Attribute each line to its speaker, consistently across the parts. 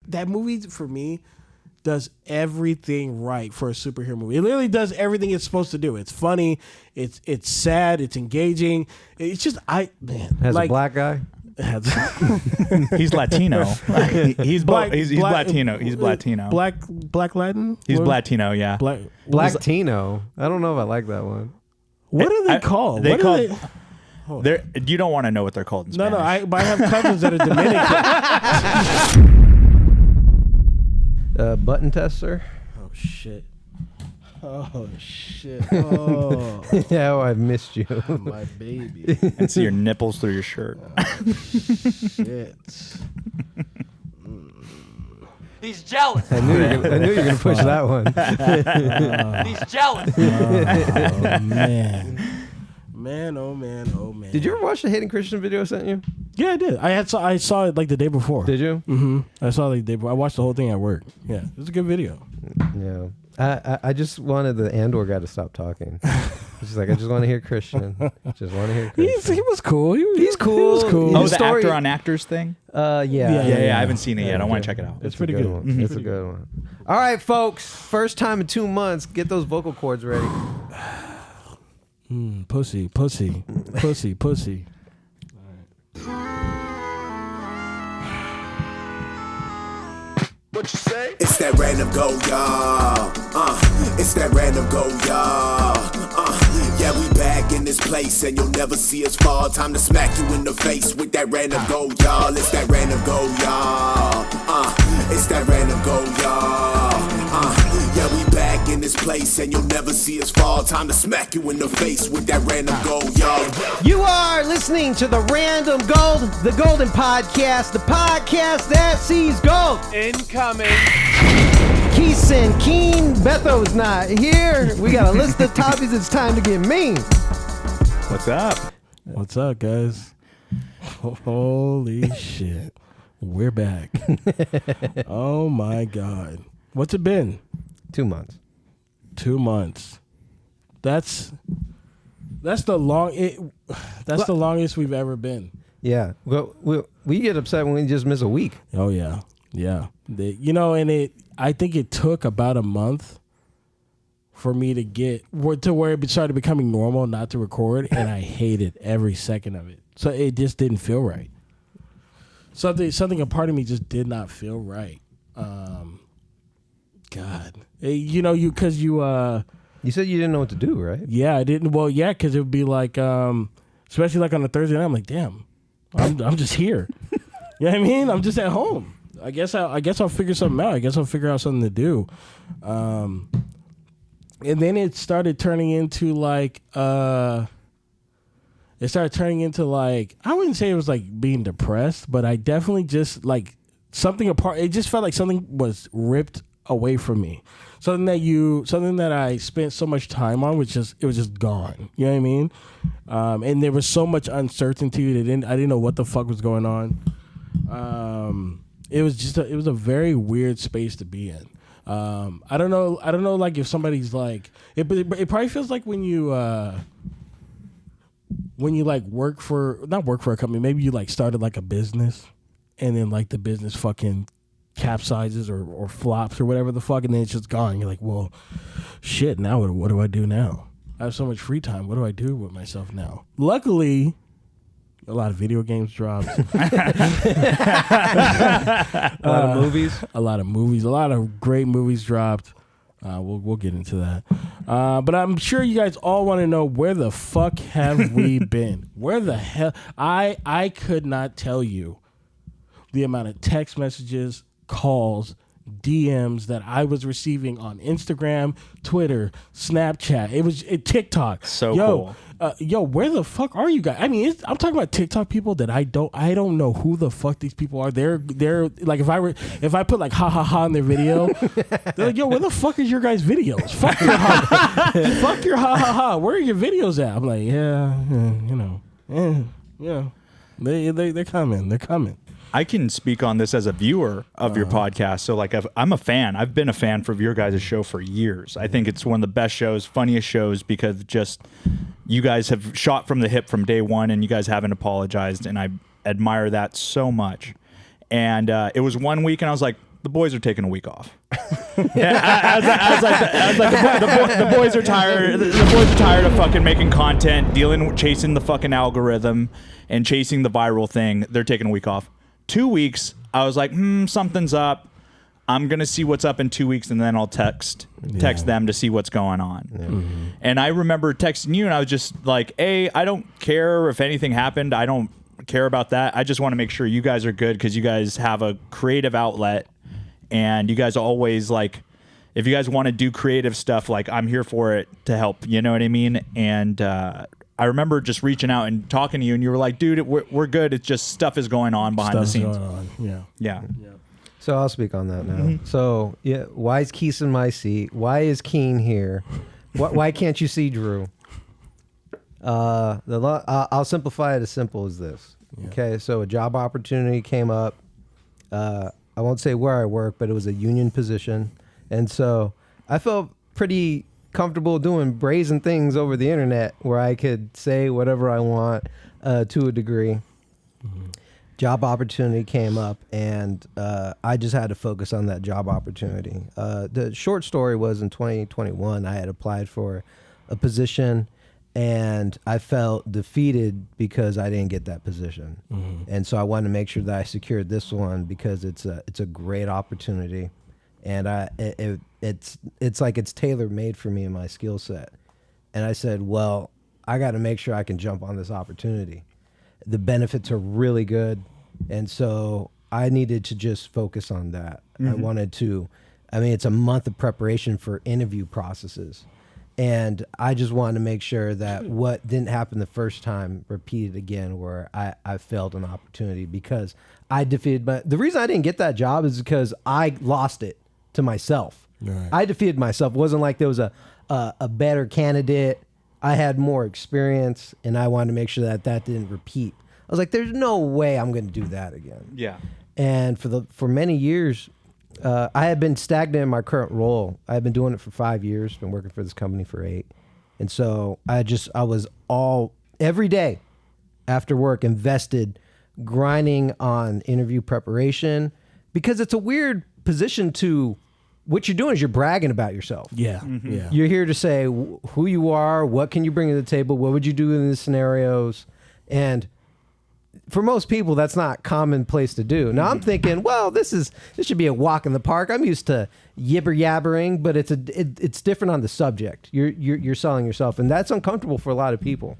Speaker 1: that movie for me does everything right for a superhero movie. It literally does everything it's supposed to do. It's funny. It's sad. It's engaging. It's just
Speaker 2: Has a black guy.
Speaker 3: He's Latino. He's Latino. He's Latino.
Speaker 1: Black Latin.
Speaker 3: He's Latino. Yeah.
Speaker 2: Blacktino. I don't know if I like that one.
Speaker 1: What are they called?
Speaker 3: You don't want to know what they're called in Spanish.
Speaker 1: No. But I have cousins that are Dominican.
Speaker 2: Button tester.
Speaker 1: Oh shit. Oh.
Speaker 2: Yeah, I missed you.
Speaker 1: My baby.
Speaker 3: And see your nipples through your shirt.
Speaker 1: Shit.
Speaker 4: He's jealous.
Speaker 2: I knew you were going to push that one.
Speaker 4: He's jealous.
Speaker 1: Oh man. Oh man.
Speaker 2: Did you ever watch the Hayden Christian video I sent you?
Speaker 1: Yeah, I did. I saw it like the day before.
Speaker 2: Did you?
Speaker 1: Mm-hmm. I saw it like the day before. I watched the whole thing at work. Yeah, it was a good video.
Speaker 2: Yeah. I just wanted the Andor guy to stop talking. He's like, I just want to hear Christian. Just want to hear Christian.
Speaker 1: He was cool.
Speaker 2: He's cool.
Speaker 1: He was cool.
Speaker 3: Oh, the actor on actors thing?
Speaker 2: Yeah.
Speaker 3: I haven't seen it yet. I want to check it out.
Speaker 1: It's pretty good.
Speaker 2: One. It's a good one. All right, folks. First time in 2 months. Get those vocal cords ready.
Speaker 1: Pussy.
Speaker 5: What you say? It's that random go, y'all. It's that random go, y'all. Yeah, we back in this place, and you'll never see us fall. Time to smack you in the face with that random go, y'all. It's that random go, y'all. It's that random go, y'all. Yeah, we back in this place, and you'll never see us fall. Time to smack you in the face with that random go, y'all.
Speaker 2: You are listening to the Random Gold, the Golden Podcast, the podcast that sees gold.
Speaker 4: Incoming.
Speaker 2: Keeson, Keen, Betho's not here. We got a list of topics. It's time to get mean.
Speaker 3: What's up?
Speaker 1: What's up, guys? Holy shit. We're back. Oh my God. What's it been?
Speaker 2: 2 months.
Speaker 1: 2 months. That's the longest we've ever been.
Speaker 2: Yeah. Well, we get upset when we just miss a week.
Speaker 1: Oh yeah. Yeah. I think it took about a month for me to get to where it started becoming normal not to record, and I hated every second of it. So it just didn't feel right. Something a part of me just did not feel right. God, you said
Speaker 2: you didn't know what to do, right?
Speaker 1: Yeah, I didn't. Well, yeah, because it would be like, especially like on a Thursday night, I'm like, damn, I'm just here. You know what I mean? I'm just at home. I guess I'll figure something out. I guess I'll figure out something to do. And then it started turning into like, I wouldn't say it was like being depressed, but I definitely just like something apart. It just felt like something was ripped away from me. Something that I spent so much time on, it was just gone. You know what I mean? And there was so much uncertainty that I didn't know what the fuck was going on. It was a very weird space to be in. I don't know like if somebody's like it probably feels like when you like work for a company, maybe you like started like a business and then like the business fucking capsizes or flops or whatever the fuck, and then it's just gone. You're like, well, shit, now what do I do now? I have so much free time. What do I do with myself now? Luckily, a lot of video games dropped.
Speaker 2: A lot of movies.
Speaker 1: A lot of great movies dropped. We'll get into that. But I'm sure you guys all want to know, where the fuck have we been? Where the hell? I could not tell you the amount of text messages, calls, DMs that I was receiving on Instagram, Twitter, Snapchat. TikTok.
Speaker 3: So cool.
Speaker 1: Where the fuck are you guys? I mean, I'm talking about TikTok people that I don't know who the fuck these people are. They're like, if I put like ha ha ha in their video, they're like, yo, where the fuck is your guys' videos? Fuck your fuck your ha ha ha. Where are your videos at? I'm like, they're coming. They're coming.
Speaker 3: I can speak on this as a viewer of your podcast. So like I'm a fan. I've been a fan for your guys' show for years. I think it's one of the best shows, funniest shows, because just you guys have shot from the hip from day one and you guys haven't apologized. And I admire that so much. And it was 1 week and I was like, the boys are taking a week off. The boys are tired. The boys are tired of fucking making content, chasing the fucking algorithm, and chasing the viral thing. They're taking a week off. 2 weeks. I was like, something's up. I'm gonna see what's up in 2 weeks, and then I'll text them to see what's going on. Yeah. Mm-hmm. And I remember texting you, and I was just like, "Hey, I don't care if anything happened. I don't care about that. I just want to make sure you guys are good because you guys have a creative outlet, and you guys always like, if you guys want to do creative stuff, like I'm here for it to help. You know what I mean?" And I remember just reaching out and talking to you, and you were like, "Dude, we're good. It's just stuff is going on behind the scenes." Yeah.
Speaker 2: So I'll speak on that now. Mm-hmm. So yeah, why is Keith in my seat? Why is Keen here? Why can't you see Drew? I'll simplify it as simple as this. Yeah. Okay, so a job opportunity came up. I won't say where I work, but it was a union position, and so I felt pretty comfortable doing brazen things over the internet where I could say whatever I want to a degree. Mm-hmm. Job opportunity came up, and I just had to focus on that job opportunity. The short story was in 2021, I had applied for a position, and I felt defeated because I didn't get that position. Mm-hmm. And so I wanted to make sure that I secured this one because it's a great opportunity, and it's like it's tailor-made for me and my skill set. And I said, well, I got to make sure I can jump on this opportunity. The benefits are really good, and so I needed to just focus on that. Mm-hmm. It's a month of preparation for interview processes, and I just wanted to make sure that what didn't happen the first time repeated again, where I failed an opportunity because I defeated the reason I didn't get that job is because I lost it to myself. Right. I defeated myself. It wasn't like there was a better candidate. I had more experience, and I wanted to make sure that didn't repeat. I was like, there's no way I'm going to do that again. Yeah. And for many years, I had been stagnant in my current role. I had been doing it for 5 years, been working for this company for 8. And so I was every day after work invested grinding on interview preparation because it's a weird position to... What you're doing is you're bragging about yourself. Yeah, mm-hmm. Yeah. You're here to say who you are, what can you bring to the table, what would you do in these scenarios, and for most people, that's not commonplace to do. Now I'm thinking, well, this should be a walk in the park. I'm used to yibber-yabbering, but it's different on the subject. You're selling yourself, and that's uncomfortable for a lot of people.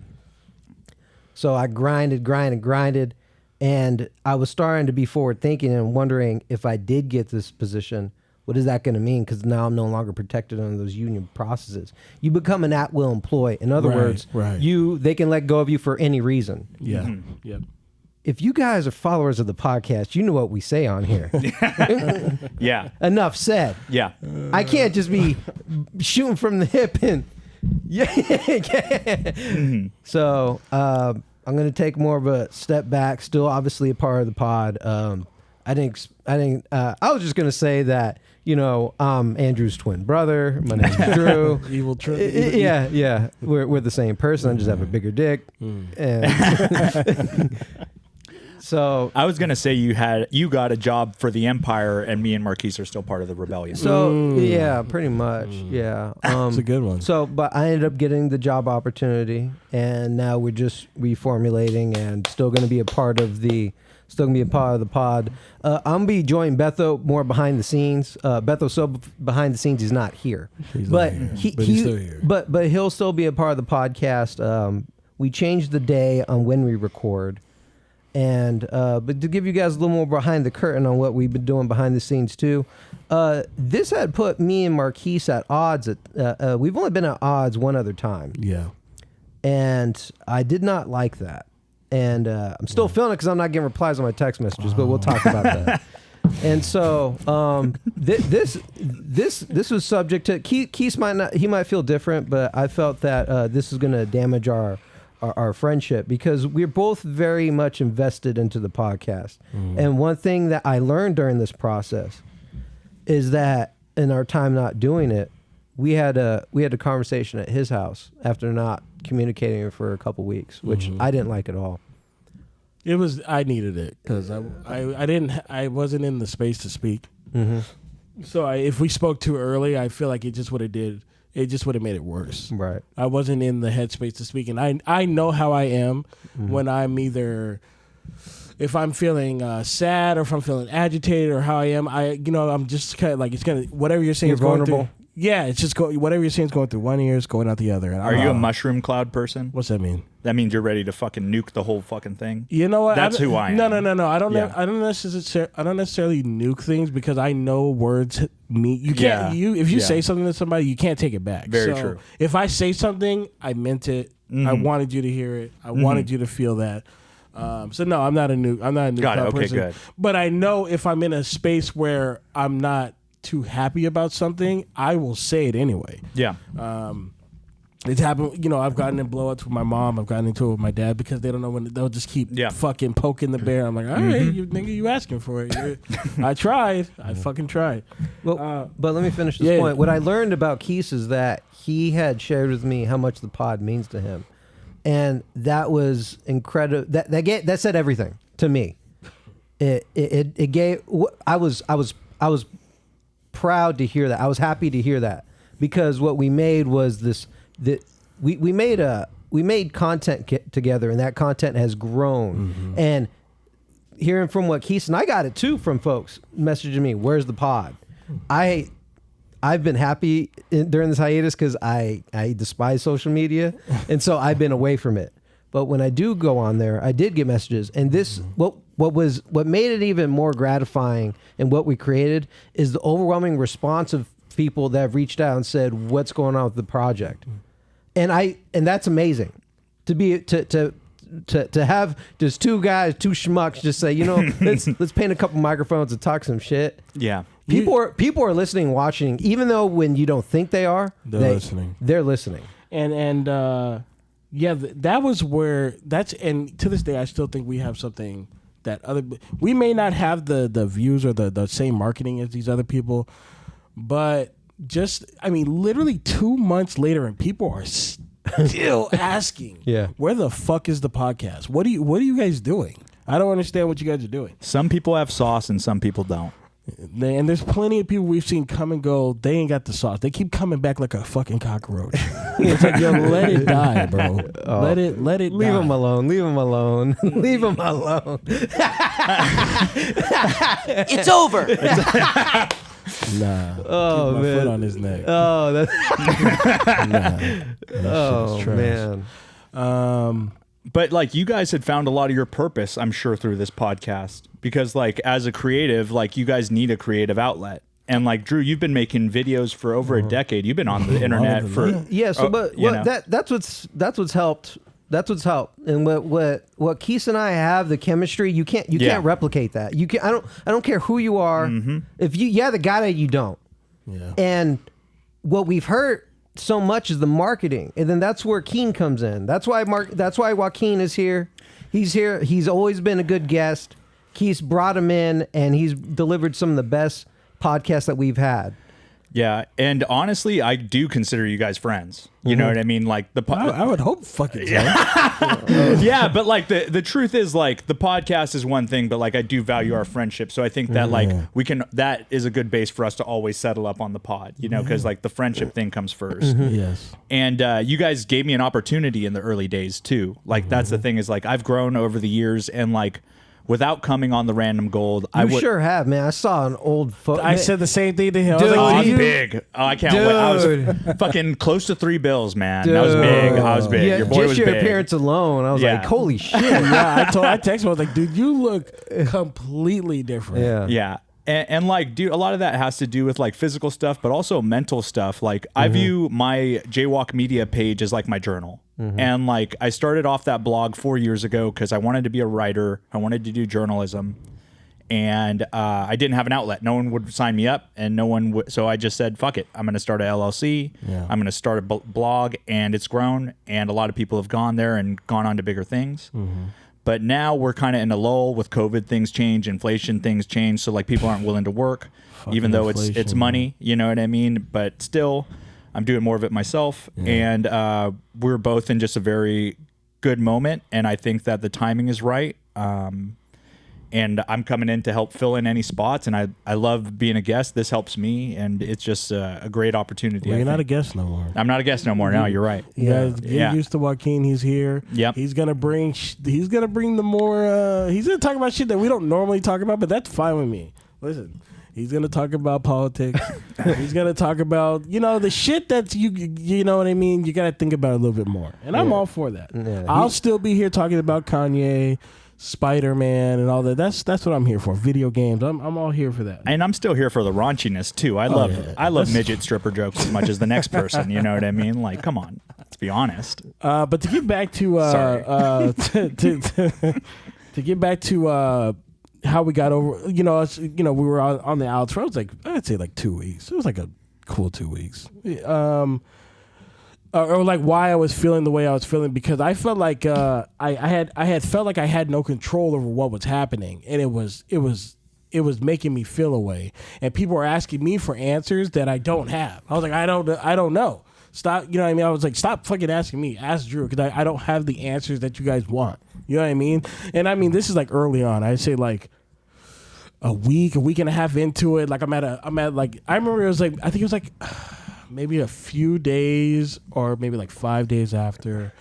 Speaker 2: So I grinded, and I was starting to be forward thinking and wondering if I did get this position, what is that going to mean? Because now I'm no longer protected under those union processes. You become an at-will employee. In other words, they can let go of you for any reason. Yeah. Mm-hmm. Yep. If you guys are followers of the podcast, you know what we say on here. Yeah. Enough said. Yeah. I can't just be shooting from the hip and mm-hmm. So I'm going to take more of a step back. Still, obviously, a part of the pod. I was just going to say that. I'm Andrew's twin brother. My name's Drew. Evil Drew. Yeah. We're the same person. I just have a bigger dick. And so
Speaker 3: I was gonna say you got a job for the Empire, and me and Marquise are still part of the rebellion.
Speaker 2: So yeah, pretty much. Yeah,
Speaker 1: it's a good one.
Speaker 2: So, but I ended up getting the job opportunity, and now we're just reformulating, and still going to be a part of the. Still gonna be a part of the pod. I'm gonna be joining Betho more behind the scenes. Betho's so behind the scenes he's not here, but he's still here. But he'll still be a part of the podcast. We changed the day on when we record, and but to give you guys a little more behind the curtain on what we've been doing behind the scenes too. This had put me and Marquise at odds. We've only been at odds one other time. Yeah, and I did not like that. And I'm still feeling it because I'm not getting replies on my text messages, but we'll talk about that. And so this was subject to Keith might feel different, but I felt that this is going to damage our friendship because we're both very much invested into the podcast. And one thing that I learned during this process is that in our time not doing it, we had a conversation at his house after not communicating for a couple weeks, which I didn't like at all.
Speaker 1: I needed it because I wasn't in the space to speak. So if we spoke too early, I feel like it just would have made it worse.
Speaker 2: Right.
Speaker 1: I wasn't in the headspace to speak, and I know how I am when I'm either, if I'm feeling sad or if I'm feeling agitated or how I am. I'm just kind of like, it's gonna, whatever you're saying
Speaker 2: You're
Speaker 1: is going
Speaker 2: vulnerable.
Speaker 1: through. Yeah, it's just whatever you're saying is going through one ear, is going out the other. And
Speaker 3: Are you a mushroom cloud person?
Speaker 1: What's that mean?
Speaker 3: That means you're ready to fucking nuke the whole fucking thing.
Speaker 1: You know what?
Speaker 3: That's who I am.
Speaker 1: No. I don't.
Speaker 3: Yeah.
Speaker 1: I don't necessarily nuke things because I know words mean. You can't.
Speaker 3: Yeah.
Speaker 1: If you
Speaker 3: Yeah.
Speaker 1: say something to somebody, you can't take it back.
Speaker 3: Very
Speaker 1: So
Speaker 3: true.
Speaker 1: If I say something, I meant it. I wanted you to hear it. I wanted you to feel that. So no, I'm not a nuke. I'm not a nuke
Speaker 3: Got it.
Speaker 1: cloud
Speaker 3: Okay,
Speaker 1: person.
Speaker 3: good.
Speaker 1: But I know if I'm in a space where I'm not too happy about something, I will say it anyway.
Speaker 3: Yeah.
Speaker 1: It's happened, I've gotten in blowups with my mom. I've gotten into it with my dad because they don't know when they'll just keep fucking poking the bear. I'm like, all right, you asking for it. I tried. I fucking tried.
Speaker 2: Well, but let me finish this point. What I learned about Keith is that he had shared with me how much the pod means to him, and that was incredible. That said everything to me. It gave. I was proud to hear that. I was happy to hear that because what we made was this. We made content together, and that content has grown. And hearing from what Keith, and I got it too from folks messaging me, "Where's the pod?" I've been happy during this hiatus because I despise social media, and so I've been away from it. But when I do go on there, I did get messages, and this what made it even more gratifying and what we created is the overwhelming response of people that have reached out and said, "What's going on with the project?" And that's amazing to be to have just two schmucks just say, let's paint a couple microphones and talk some shit.
Speaker 3: Yeah.
Speaker 2: People are listening, watching, even though when you don't think they are,
Speaker 1: They're listening.
Speaker 2: They're listening.
Speaker 1: And that was where and to this day I still think we have something that we may not have the views or the same marketing as these other people, but literally 2 months later, and people are still asking, where the fuck is the podcast? What are you guys doing? I don't understand what you guys are doing.
Speaker 3: Some people have sauce and some people don't.
Speaker 1: And there's plenty of people we've seen come and go. They ain't got the sauce. They keep coming back like a fucking cockroach. It's like, yo, let it die, bro. Let it
Speaker 2: Leave
Speaker 1: die.
Speaker 2: them alone. Leave them alone. Leave them alone.
Speaker 4: It's over.
Speaker 1: Nah.
Speaker 2: Oh,
Speaker 1: Keep my
Speaker 2: man.
Speaker 1: foot on his neck.
Speaker 2: Oh, that's
Speaker 1: Oh,
Speaker 2: man.
Speaker 3: But like you guys had found a lot of your purpose, I'm sure, through this podcast because like as a creative, like you guys need a creative outlet. And like Drew, you've been making videos for over a decade. You've been on the internet for
Speaker 2: Yeah, so that's what's helped. That's what's helped. And what Keith and I have, the chemistry, you can't replicate that. You can I don't care who you are. If you the guy that you don't.
Speaker 1: Yeah.
Speaker 2: And what we've heard so much is the marketing. And then that's where Keen comes in. That's why Joaquin is here. He's here. He's always been a good guest. Keith's brought him in and he's delivered some of the best podcasts that we've had.
Speaker 3: Yeah, and honestly, I do consider you guys friends. You know what I mean? Like
Speaker 1: I would hope fucking so.
Speaker 3: yeah, but like the truth is like the podcast is one thing, but like I do value our friendship. So I think that like that is a good base for us to always settle up on the pod, because like the friendship thing comes first.
Speaker 1: Yes.
Speaker 3: And you guys gave me an opportunity in the early days too. Like that's the thing is like I've grown over the years and like without coming on the Random Gold, I would
Speaker 2: sure have, man. I saw an old photo.
Speaker 1: I said the same thing to him.
Speaker 2: Dude,
Speaker 1: I was like,
Speaker 3: I was
Speaker 1: you-
Speaker 3: big. Oh, I can't wait. I was fucking close to 3 bills, man. I was big. I was big.
Speaker 2: Yeah,
Speaker 3: Your boy
Speaker 2: just
Speaker 3: was
Speaker 2: your
Speaker 3: big.
Speaker 2: appearance alone. I was
Speaker 3: Yeah.
Speaker 2: like, holy shit.
Speaker 1: yeah, I texted him. I was like, dude, you look completely different.
Speaker 2: Yeah.
Speaker 3: Yeah. And like, dude, a lot of that has to do with like physical stuff, but also mental stuff. Like, I view my Jaywalk Media page as like my journal. And like, I started off that blog 4 years ago because I wanted to be a writer. I wanted to do journalism. And I didn't have an outlet. No one would sign me up, and no one would. So I just said, fuck it. I'm going to start a LLC.
Speaker 1: Yeah.
Speaker 3: I'm going to start a blog, and it's grown. And a lot of people have gone there and gone on to bigger things. But now we're kind of in a lull with COVID. Things change, inflation, things change. So like people aren't willing to work, even though it's
Speaker 1: inflation,
Speaker 3: money. You know what I mean? But still, I'm doing more of it myself. And we're both in just a very good moment. And I think that the timing is right. and I'm coming in to help fill in any spots, and I love being a guest. This helps me, and it's just a great opportunity.
Speaker 1: Well,
Speaker 3: I
Speaker 1: you're not a
Speaker 3: think.
Speaker 1: guest no more.
Speaker 3: I'm not a guest no more. No, you're right.
Speaker 1: You guys get used to Joaquin. He's here.
Speaker 3: Yep.
Speaker 1: He's gonna bring the more. He's gonna talk about shit that we don't normally talk about, but that's fine with me. Listen, he's gonna talk about politics. He's gonna talk about the shit that's you know what I mean. You gotta think about it a little bit more, and I'm all for that.
Speaker 2: Yeah,
Speaker 1: I'll still be here talking about Kanye, Spider-Man, and all that. That's what I'm here for. Video games. I'm all here for that.
Speaker 3: And I'm still here for the raunchiness too. I love midget stripper jokes as much as the next person. You know what I mean? Like, come on, let's be honest.
Speaker 1: But to get back to to get back to how we got over, we were on the outs for, I'd say 2 weeks. It was like a cool 2 weeks. Or like why I was feeling the way I was feeling, because I felt like I had felt like I had no control over what was happening, and it was making me feel a way, and people were asking me for answers that I don't have. I was like, I don't know. Stop, you know what I mean? I was like, stop fucking asking me. Ask Drew, because I don't have the answers that you guys want. You know what I mean? And I mean, this is like early on. I'd say like a week and a half into it. Like I remember it was like, I think it was like maybe a few days or maybe like 5 days after,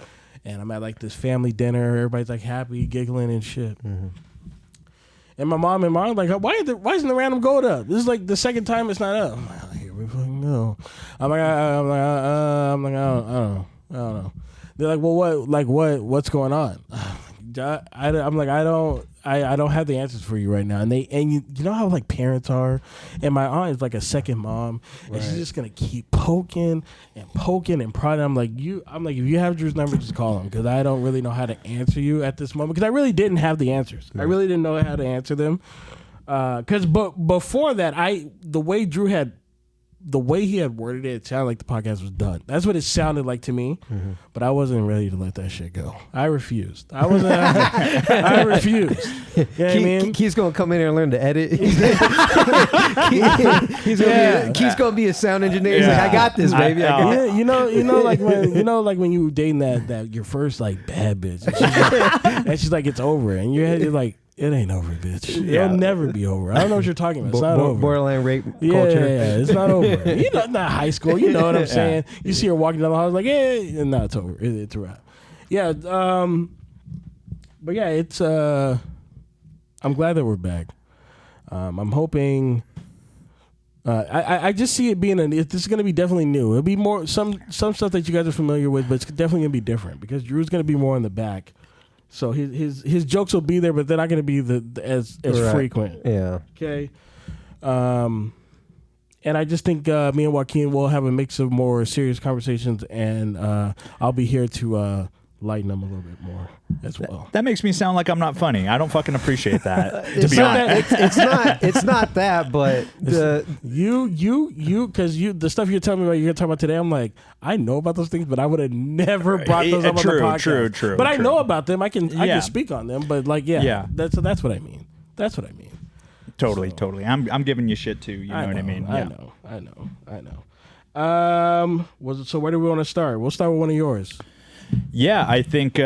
Speaker 1: and I'm at like this family dinner. Everybody's like happy, giggling and shit. Mm-hmm. And my mom and mom like, why isn't the random gold up? This is like the second time it's not up. I'm like, here we fucking go. I don't know. They're like, well, what's going on? I'm like, I don't have the answers for you right now. And you know how like parents are, and my aunt is like a second mom, and she's just gonna keep poking and prodding. I'm like, if you have Drew's number, just call him, because I don't really know how to answer you at this moment, because I really didn't have the answers. I really didn't know how to answer them. Because before that, the way he had worded it, it sounded like the podcast was done. That's what it sounded like to me, but I wasn't ready to let that shit go. I refused. I refused. You know what I mean?
Speaker 2: Keith's gonna come in here and learn to edit. Keith's gonna be a sound engineer. He's like, I got this, baby.
Speaker 1: Like when you were dating that your first like bad bitch, and she's like, it's over, and you're like, it ain't over, bitch. It'll never be over. I don't know what you're talking about. It's not over.
Speaker 2: Borderline rape culture.
Speaker 1: Yeah, it's not over. Not high school. You know what I'm saying? You see her walking down the hall, like, hey, and no, it's over. It's a wrap. Yeah. But yeah, it's. I'm glad that we're back. I'm hoping. I just see it being this is going to be definitely new. It'll be more some stuff that you guys are familiar with, but it's definitely going to be different, because Drew's going to be more in the back. So his jokes will be there, but they're not going to be as frequent.
Speaker 2: Yeah.
Speaker 1: Okay. And I just think me and Joaquin will have a mix of more serious conversations, and I'll be here to lighten them a little bit more as well.
Speaker 3: That makes me sound like I'm not funny. I don't fucking appreciate that. To be honest,
Speaker 2: it's not that, but
Speaker 1: the stuff you're telling me about, you're gonna talk about today. I'm like, I know about those things, but I would have never brought those up on the podcast.
Speaker 3: True.
Speaker 1: But I know about them. I can speak on them. But like, that's what I mean. That's what I mean.
Speaker 3: Totally. I'm giving you shit too. You know what I mean?
Speaker 1: I know. So where do we want to start? We'll start with one of yours.
Speaker 3: Yeah, I think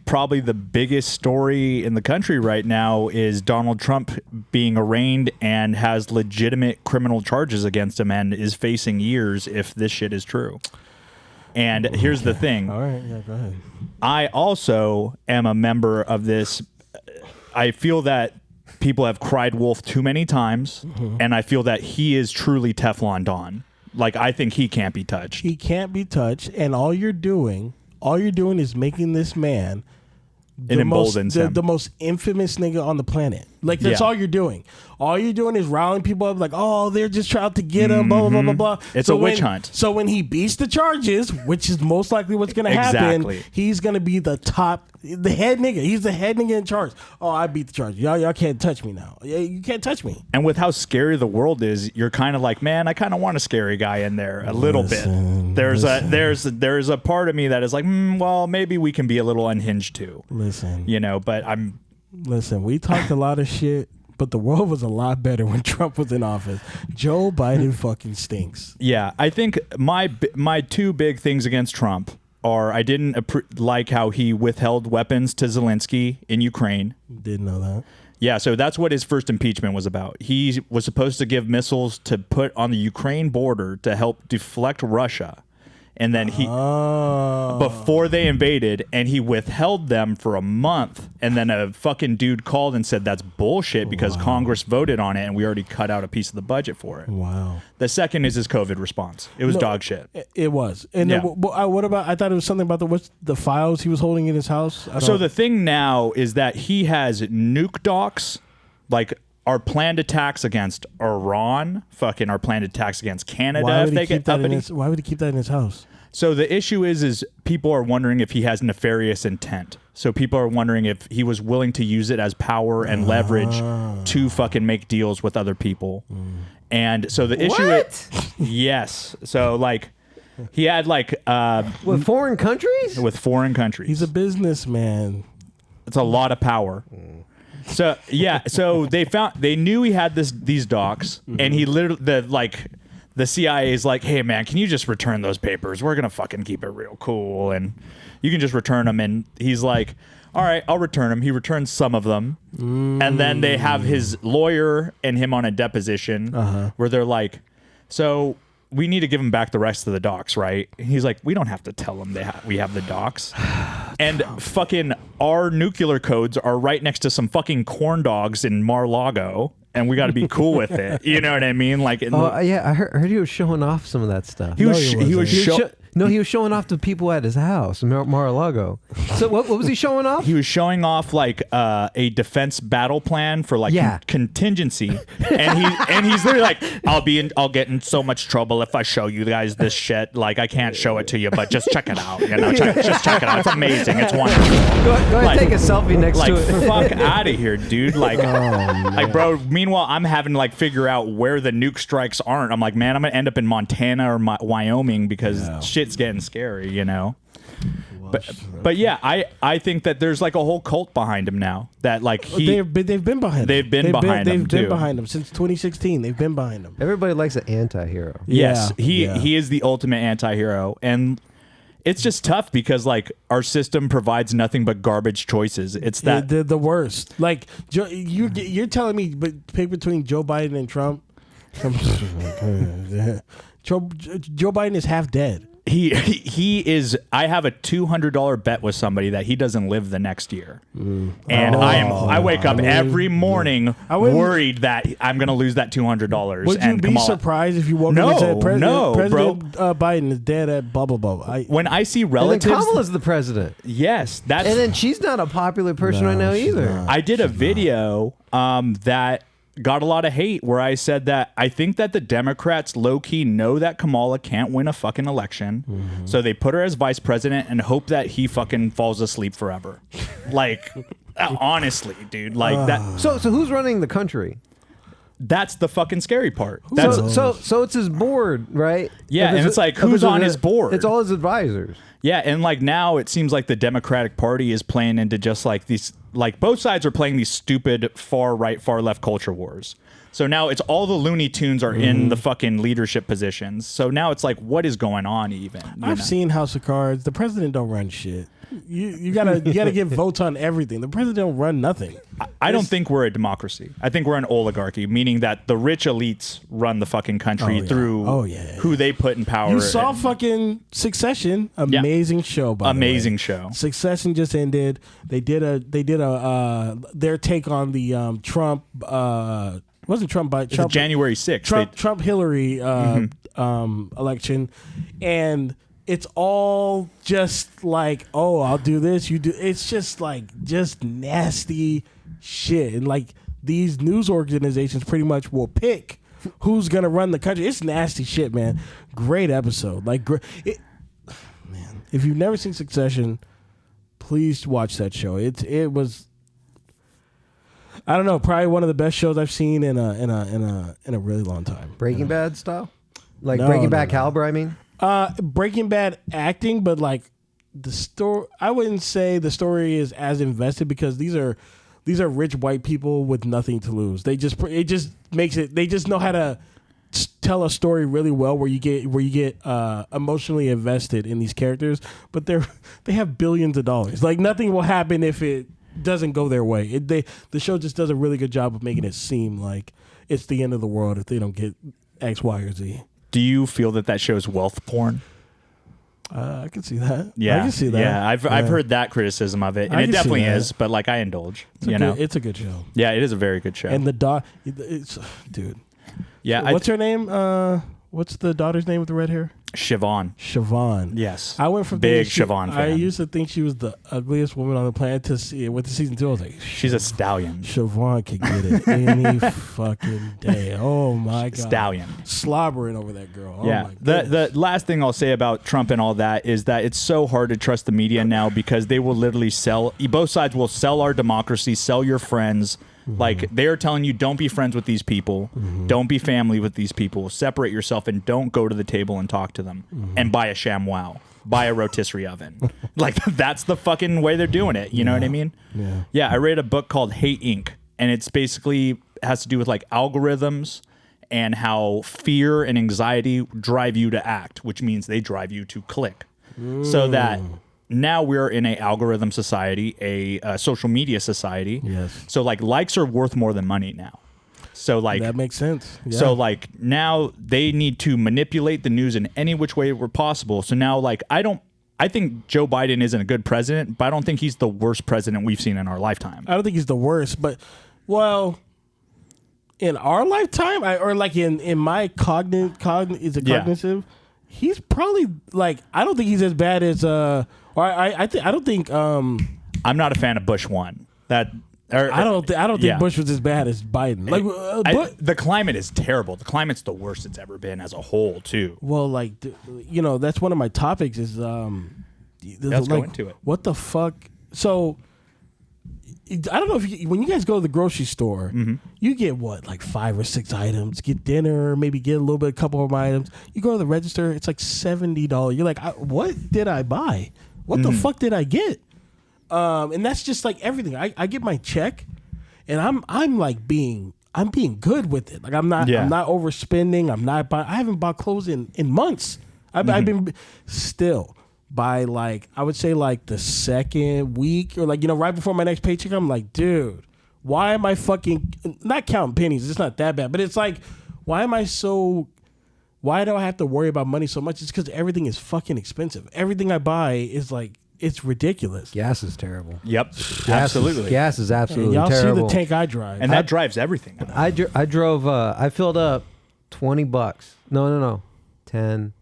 Speaker 3: probably the biggest story in the country right now is Donald Trump being arraigned and has legitimate criminal charges against him and is facing years if this shit is true. And here's the thing.
Speaker 1: All right, yeah, go ahead.
Speaker 3: I also am a member of this. I feel that people have cried wolf too many times, and I feel that he is truly Teflon Don. Like, I think he can't be touched.
Speaker 1: He can't be touched, and all you're doing is making this man the most infamous nigga on the planet. Like, that's all you're doing. All you're doing is riling people up like, oh, they're just trying to get him, blah, blah, blah, blah, blah.
Speaker 3: It's a witch hunt.
Speaker 1: So when he beats the charges, which is most likely what's going to happen, he's going to be the head nigga. He's the head nigga in charge. Oh, I beat the charges. Y'all can't touch me now. You can't touch me.
Speaker 3: And with how scary the world is, you're kind of like, man, I kind of want a scary guy in there a little bit. There's a part of me that is like, well, maybe we can be a little unhinged too.
Speaker 1: Listen.
Speaker 3: But
Speaker 1: Listen, we talked a lot of shit, but the world was a lot better when Trump was in office. Joe Biden fucking stinks.
Speaker 3: Yeah, I think my two big things against Trump are I didn't like how he withheld weapons to Zelensky in Ukraine.
Speaker 1: Didn't know that.
Speaker 3: Yeah, so that's what his first impeachment was about. He was supposed to give missiles to put on the Ukraine border to help deflect Russia. And then before they invaded, and he withheld them for a month. And then a fucking dude called and said that's bullshit because Congress voted on it and we already cut out a piece of the budget for it.
Speaker 1: Wow.
Speaker 3: The second is his COVID response. It was dog shit.
Speaker 1: It was. And then, what about? I thought it was something about the files he was holding in his house.
Speaker 3: So the thing now is that he has nuke docs, like our planned attacks against Iran, fucking our planned attacks against Canada.
Speaker 1: Why
Speaker 3: If
Speaker 1: would
Speaker 3: they
Speaker 1: he keep
Speaker 3: get
Speaker 1: that
Speaker 3: up
Speaker 1: in
Speaker 3: in
Speaker 1: his, why would he keep that in his house?
Speaker 3: So the issue is people are wondering if he has nefarious intent. So people are wondering if he was willing to use it as power and leverage to fucking make deals with other people. And so the issue is, yes. So like he had like
Speaker 2: With foreign countries?
Speaker 3: with foreign countries.
Speaker 1: He's a businessman.
Speaker 3: It's a lot of power. So yeah, so they knew he had these docs, and he literally the CIA is like, hey man, can you just return those papers? We're gonna fucking keep it real cool, and you can just return them. And he's like, all right, I'll return them. He returns some of them, and then they have his lawyer and him on a deposition where they're like, so we need to give him back the rest of the docs, right? And he's like, we don't have to tell them we have the docs. And fucking our nuclear codes are right next to some fucking corn dogs in Mar-a-Lago, and we got to be cool with it. You know what I mean? Like,
Speaker 2: Yeah, I heard he was showing off some of that stuff.
Speaker 3: he was
Speaker 2: showing off to people at his house in Mar-a-Lago. So what was he showing off?
Speaker 3: He was showing off like a defense battle plan for like contingency, and he's literally like, I'll get in so much trouble if I show you guys this shit. Like I can't show it to you, but just check it out. You know, just check it out. It's amazing. It's wonderful.
Speaker 2: Go ahead,
Speaker 3: Like-
Speaker 2: take a selfie next
Speaker 3: Like
Speaker 2: to it.
Speaker 3: fuck out of here, dude. Like, like bro. Meanwhile, I'm having to like figure out where the nuke strikes aren't. I'm like, man, I'm gonna end up in Montana or Wyoming because shit's getting scary, you know. But yeah, I think that there's like a whole cult behind him now. That like
Speaker 1: They've been behind him.
Speaker 3: They've been behind him,
Speaker 1: They've been
Speaker 3: too.
Speaker 1: behind him since 2016. They've been behind him.
Speaker 2: Everybody likes an anti-hero.
Speaker 3: yes,
Speaker 1: Yeah.
Speaker 3: he is the ultimate anti-hero, and it's just tough because like our system provides nothing but garbage choices. It's that
Speaker 1: They're the worst. Like you're telling me, but pick between Joe Biden and Trump. Joe Biden is half dead.
Speaker 3: he is. I have a $200 bet with somebody that he doesn't live the next year, and I wake up every morning worried that I'm going to lose that $200.
Speaker 1: Would you be surprised if you woke up and said President Biden is dead at blah blah blah?
Speaker 3: When I see
Speaker 2: And then
Speaker 3: relatives,
Speaker 2: Kamala's the president.
Speaker 3: yes, that's.
Speaker 2: And then she's not a popular person right now
Speaker 1: she's
Speaker 2: either.
Speaker 1: not.
Speaker 3: I did a video that got a lot of hate where I said that I think that the Democrats low-key know that Kamala can't win a fucking election. So they put her as vice president and hope that he fucking falls asleep forever. Like, honestly, dude, like that.
Speaker 2: So who's running the country?
Speaker 3: That's the fucking scary part.
Speaker 2: So it's his board, right?
Speaker 3: Yeah,
Speaker 2: If
Speaker 3: and it's like, who's on his board?
Speaker 2: It's all his advisors.
Speaker 3: Yeah, and like now it seems like the Democratic Party is playing into just like these, like both sides are playing these stupid far right, far left culture wars. So now it's all the Looney Tunes are in the fucking leadership positions. So now it's like, what is going on even?
Speaker 1: I've seen House of Cards. The president don't run shit. You gotta give votes on everything. The president don't run nothing.
Speaker 3: I don't think we're a democracy. I think we're an oligarchy, meaning that the rich elites run the fucking country through who they put in power.
Speaker 1: You saw fucking Succession, amazing show. By
Speaker 3: Amazing
Speaker 1: the way.
Speaker 3: show.
Speaker 1: Succession just ended. They did a their take on the Trump. Wasn't Trump by Trump?
Speaker 3: January 6th.
Speaker 1: Trump Hillary election, and it's all just like, oh, I'll do this, you do. It's just like just nasty shit, and like these news organizations pretty much will pick who's gonna run the country. It's nasty shit, man. Great episode, like man. If you've never seen Succession, please watch that show. It was. I don't know, probably one of the best shows I've seen in a really long time.
Speaker 2: Breaking Bad style? Like
Speaker 1: No,
Speaker 2: Breaking
Speaker 1: no,
Speaker 2: Bad
Speaker 1: no.
Speaker 2: caliber, I mean?
Speaker 1: Breaking Bad acting, but like the story, I wouldn't say the story is as invested because these are rich white people with nothing to lose. They just they just know how to tell a story really well where you get emotionally invested in these characters, but they have billions of dollars. Like nothing will happen if it doesn't go their way. The show just does a really good job of making it seem like it's the end of the world if they don't get X, Y, or Z.
Speaker 3: Do you feel that shows wealth porn?
Speaker 1: I can see that.
Speaker 3: Yeah,
Speaker 1: I can see that.
Speaker 3: Yeah, I've heard that criticism of it, and
Speaker 1: I
Speaker 3: it
Speaker 1: can see
Speaker 3: definitely
Speaker 1: that.
Speaker 3: is. But like, I indulge.
Speaker 1: It's a good show.
Speaker 3: Yeah, it is a very good show.
Speaker 1: And it's dude.
Speaker 3: Yeah,
Speaker 1: What's her name? What's the daughter's name with the red hair?
Speaker 3: Siobhan.
Speaker 1: Siobhan.
Speaker 3: Yes.
Speaker 1: I went from
Speaker 3: big
Speaker 1: thinking
Speaker 3: Siobhan fan.
Speaker 1: I used to think she was the ugliest woman on the planet to see it. With the season 2, I was like,
Speaker 3: She's a stallion.
Speaker 1: Siobhan could get it any fucking day. Oh my god.
Speaker 3: Stallion.
Speaker 1: Slobbering over that girl. Oh
Speaker 3: Yeah.
Speaker 1: my
Speaker 3: The
Speaker 1: goodness.
Speaker 3: last thing I'll say about Trump and all that is that it's so hard to trust the media now because they will literally both sides will sell our democracy, sell your friends. Like, they're telling you, don't be friends with these people, don't be family with these people, separate yourself, and don't go to the table and talk to them, and buy a ShamWow, buy a rotisserie oven. Like, that's the fucking way they're doing it. You know what I mean?
Speaker 1: Yeah.
Speaker 3: Yeah, I read a book called Hate Inc., and it's basically has to do with like algorithms and how fear and anxiety drive you to act, which means they drive you to click. So that now we're in a algorithm society, a social media society.
Speaker 1: Yes.
Speaker 3: So like likes are worth more than money now. So like
Speaker 1: That makes sense. Yeah.
Speaker 3: so like now they need to manipulate the news in any which way possible. So now like I think Joe Biden isn't a good president, but I don't think he's the worst president we've seen in our lifetime.
Speaker 1: I don't think he's the worst, but in our lifetime, or like in my cognitive, he's probably like, I don't think he's as bad as I don't think
Speaker 3: I'm not a fan of Bush 1.
Speaker 1: I don't think
Speaker 3: yeah.
Speaker 1: Bush was as bad as Biden. Like
Speaker 3: the climate is terrible. The climate's the worst it's ever been as a whole, too.
Speaker 1: well, like that's one of my topics is
Speaker 3: Let's go into it.
Speaker 1: What the fuck? So I don't know if when you guys go to the grocery store, you get what, like 5 or 6 items, get dinner, maybe get a couple of items. You go to the register, it's like $70. You're like, what did I buy? What the fuck did I get? And that's just like everything. I get my check, and I'm like being good with it. Like I'm not overspending. I'm not buying. I haven't bought clothes in months. I've been still by like, I would say like the second week or like, right before my next paycheck, I'm like, dude, why am I fucking not counting pennies? It's not that bad, but it's like, why do I have to worry about money so much? It's because everything is fucking expensive. Everything I buy is like, it's ridiculous.
Speaker 2: Gas is terrible.
Speaker 3: Yep, absolutely.
Speaker 2: Gas is absolutely
Speaker 1: Y'all
Speaker 2: terrible.
Speaker 1: see the tank I drive.
Speaker 3: And that drives everything.
Speaker 2: I drove. I filled up $20. No. 10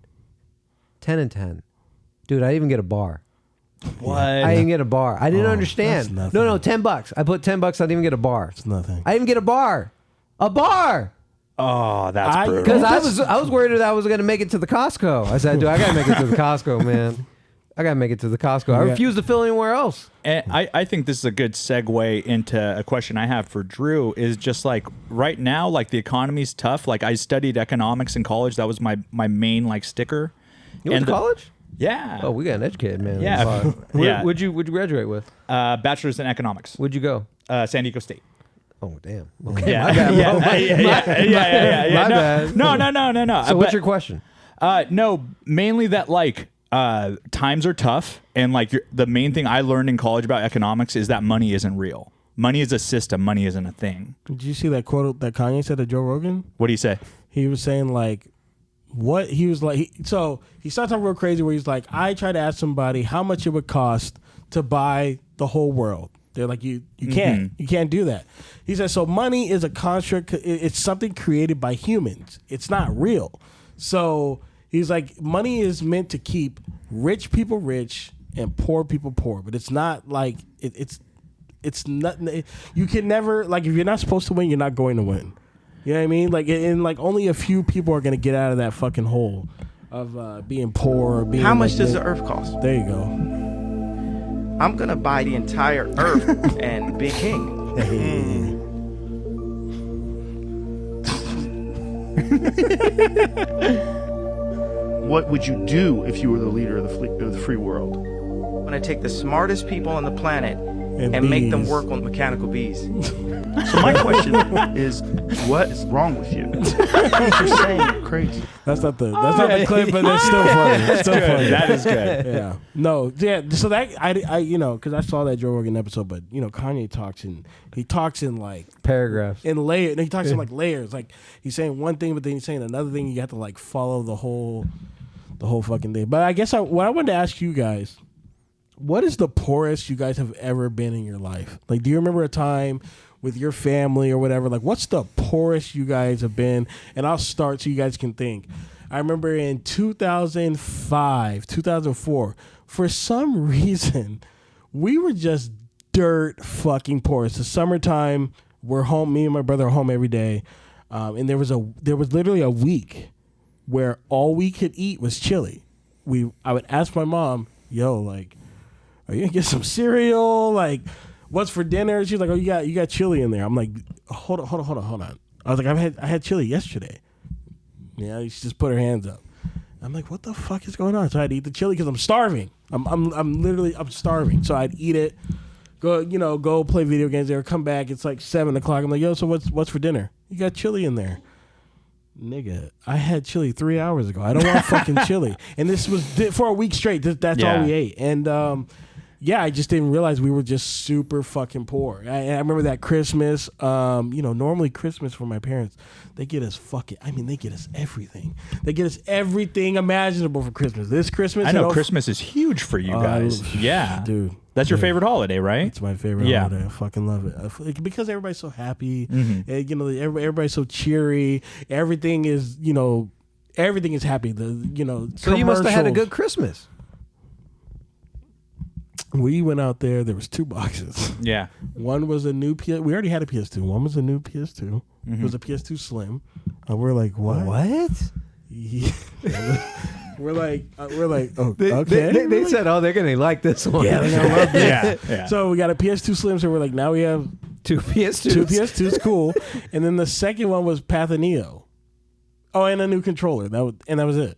Speaker 2: and 10. Dude, I didn't even get a bar.
Speaker 3: What?
Speaker 2: I didn't get a bar. I didn't understand.
Speaker 1: that's nothing.
Speaker 2: No, $10. I put $10. I didn't even get a bar.
Speaker 1: It's nothing.
Speaker 2: I didn't get a bar. A bar.
Speaker 3: Oh, that's brutal.
Speaker 2: Because I was worried that I was going to make it to the Costco. I said, dude, I got to make it to the Costco, man. I got to make it to the Costco. I refuse to fill anywhere else.
Speaker 3: And I think this is a good segue into a question I have for Drew is just like right now, like the economy's tough. Like I studied economics in college. That was my main like sticker.
Speaker 2: You went to college?
Speaker 3: Yeah.
Speaker 2: Oh, we got an educated man.
Speaker 3: Yeah. Yeah.
Speaker 2: What'd you graduate with?
Speaker 3: Bachelor's in economics.
Speaker 2: Where'd you go?
Speaker 3: San Diego State.
Speaker 2: Oh, damn. Okay.
Speaker 3: Yeah.
Speaker 2: My bad.
Speaker 3: Yeah.
Speaker 2: My bad.
Speaker 3: No.
Speaker 2: So what's your question?
Speaker 3: No, mainly that like times are tough, and like the main thing I learned in college about economics is that money isn't real. Money is a system. Money isn't a thing.
Speaker 1: Did you see that quote that Kanye said to Joe Rogan?
Speaker 3: What do you say?
Speaker 1: He was saying like, what he was like. So he started talking real crazy where he's like, I tried to ask somebody how much it would cost to buy the whole world. They're like, you can't do that. He said, so money is a construct. It's something created by humans. It's not real. So he's like, money is meant to keep rich people rich and poor people poor, but it's not like it's not. You can never, like, if you're not supposed to win, you're not going to win. You know what I mean? Like, and like only a few people are gonna get out of that fucking hole of being poor. Or being
Speaker 6: How much does the earth cost?
Speaker 1: There you go.
Speaker 6: I'm gonna buy the entire earth and be king.
Speaker 7: What would you do if you were the leader of the free world?
Speaker 6: I'm gonna take the smartest people on the planet and make them
Speaker 1: bees.
Speaker 6: work on mechanical bees.
Speaker 7: So my question is, what is wrong with you? You're saying you're crazy.
Speaker 1: That's not the clip, but it's still funny. It's still funny.
Speaker 3: That is good.
Speaker 1: Yeah. No. Yeah. So that I because I saw that Joe Rogan episode, but Kanye talks in like
Speaker 2: Paragraphs.
Speaker 1: in layers. He talks in like layers. Like he's saying one thing, but then he's saying another thing. You have to like follow the whole fucking thing. But I guess what I wanted to ask you guys, what is the poorest you guys have ever been in your life? Like, do you remember a time with your family or whatever? Like, what's the poorest you guys have been? And I'll start so you guys can think. I remember in 2005, 2004, for some reason, we were just dirt fucking poor. It's the summertime. We're home. Me and my brother are home every day. And there was literally a week where all we could eat was chili. I would ask my mom, yo, like, are you gonna get some cereal? Like, what's for dinner? She's like, oh, you got chili in there. I'm like, hold on. I was like, I had chili yesterday. Yeah, she just put her hands up. I'm like, what the fuck is going on? So I'd eat the chili because I'm starving. I'm literally starving. So I'd eat it, go play video games there, come back. It's like 7 o'clock. I'm like, yo, so what's for dinner? You got chili in there. Nigga, I had chili 3 hours ago. I don't want fucking chili. And this was for a week straight. That's all we ate. And yeah, I just didn't realize we were just super fucking poor. I remember that Christmas. Normally Christmas for my parents, they get us everything. They get us everything imaginable for Christmas. This Christmas,
Speaker 3: I know Christmas is huge for you guys. Yeah,
Speaker 1: dude.
Speaker 3: That's your favorite holiday, right?
Speaker 1: It's my favorite holiday. I fucking love it because everybody's so happy. Mm-hmm. Everybody's so cheery. Everything is happy.
Speaker 2: So you must have had a good Christmas.
Speaker 1: We went out there. There was 2 boxes.
Speaker 3: Yeah.
Speaker 1: One was a new PS. We already had a PS2. One was a new PS2. Mm-hmm. It was a PS2 Slim. We're like, what?
Speaker 2: What?
Speaker 1: Yeah. we're like, oh,
Speaker 2: They said, oh, they're gonna like this one.
Speaker 1: Yeah, they're gonna love this.
Speaker 3: Yeah.
Speaker 1: So we got a PS2 Slim. So we're like, now we have
Speaker 2: 2 PS2s.
Speaker 1: 2 PS2s, cool. And then the second one was Path of Neo. Oh, and a new controller. That was it.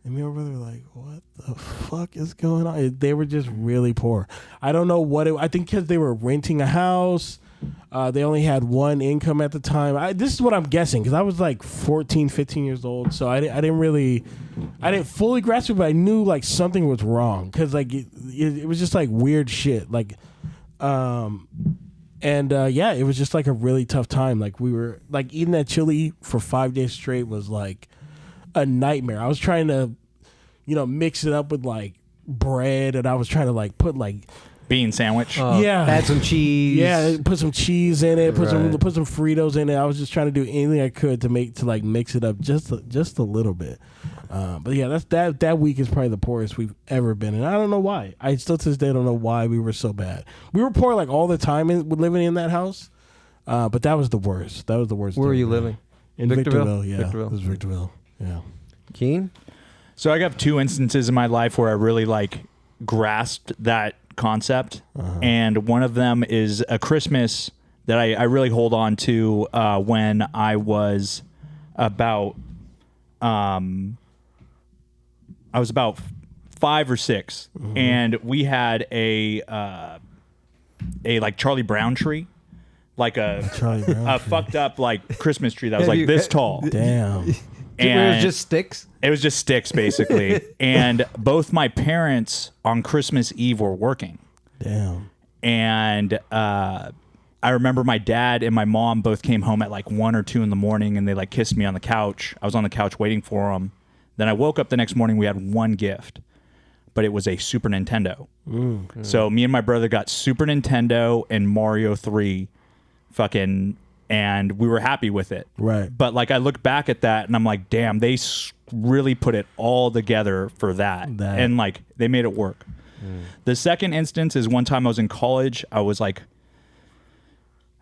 Speaker 1: And me and my brother were like, what the fuck is going on? They were just really poor. I don't know I think because they were renting a house. They only had one income at the time. This is what I'm guessing because I was like 14, 15 years old. So I didn't fully grasp it, but I knew like something was wrong because like it was just like weird shit. Like, it was just like a really tough time. Like we were like eating that chili for 5 days straight was like a nightmare. I was trying to, mix it up with like bread, and I was trying to like put like
Speaker 3: bean sandwich.
Speaker 2: Add some cheese.
Speaker 1: Yeah, put some cheese in it. Put some Fritos in it. I was just trying to do anything I could to mix it up just a little bit. But yeah, that week is probably the poorest we've ever been, and I don't know why. I still to this day don't know why we were so bad. We were poor like all the time living in that house, but that was the worst. That was the worst.
Speaker 2: Where were you living?
Speaker 1: In Victorville. Yeah,
Speaker 2: Victorville.
Speaker 1: It was Victorville. Yeah.
Speaker 2: Keen?
Speaker 3: So I got 2 instances in my life where I really like grasped that concept, and one of them is a Christmas that I really hold on to when I was about 5 or 6, and we had a like Charlie Brown tree, like a fucked up like Christmas tree that was like this tall.
Speaker 1: Damn.
Speaker 2: And it was just sticks?
Speaker 3: It was just sticks, basically. And both my parents on Christmas Eve were working.
Speaker 1: Damn.
Speaker 3: And I remember my dad and my mom both came home at like 1 or 2 in the morning, and they like kissed me on the couch. I was on the couch waiting for them. Then I woke up the next morning. We had one gift, but it was a Super Nintendo. So me and my brother got Super Nintendo and Mario 3 and we were happy with it.
Speaker 1: Right.
Speaker 3: But like I look back at that and I'm like, damn, they really put it all together for that. And like they made it work. The second instance is one time I was in college. I was like,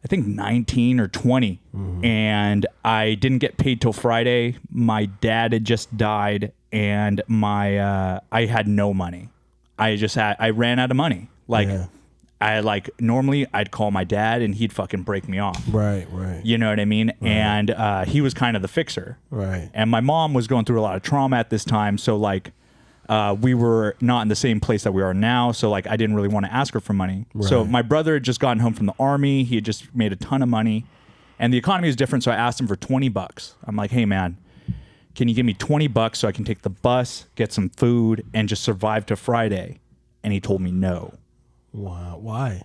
Speaker 3: I think 19 or 20, and I didn't get paid till Friday. My dad had just died, and I had no money. I ran out of money. Normally I'd call my dad and he'd fucking break me off. Right. You know what I mean? Right. And he was kind of the fixer.
Speaker 1: Right.
Speaker 3: And my mom was going through a lot of trauma at this time, so like we were not in the same place that we are now. So like, I didn't really want to ask her for money. So my brother had just gotten home from the army. He had just made a ton of money and the economy is different. So I asked him for $20. I'm like, hey man, can you give me $20 so I can take the bus, get some food and just survive to Friday? And he told me no.
Speaker 1: Wow. Why?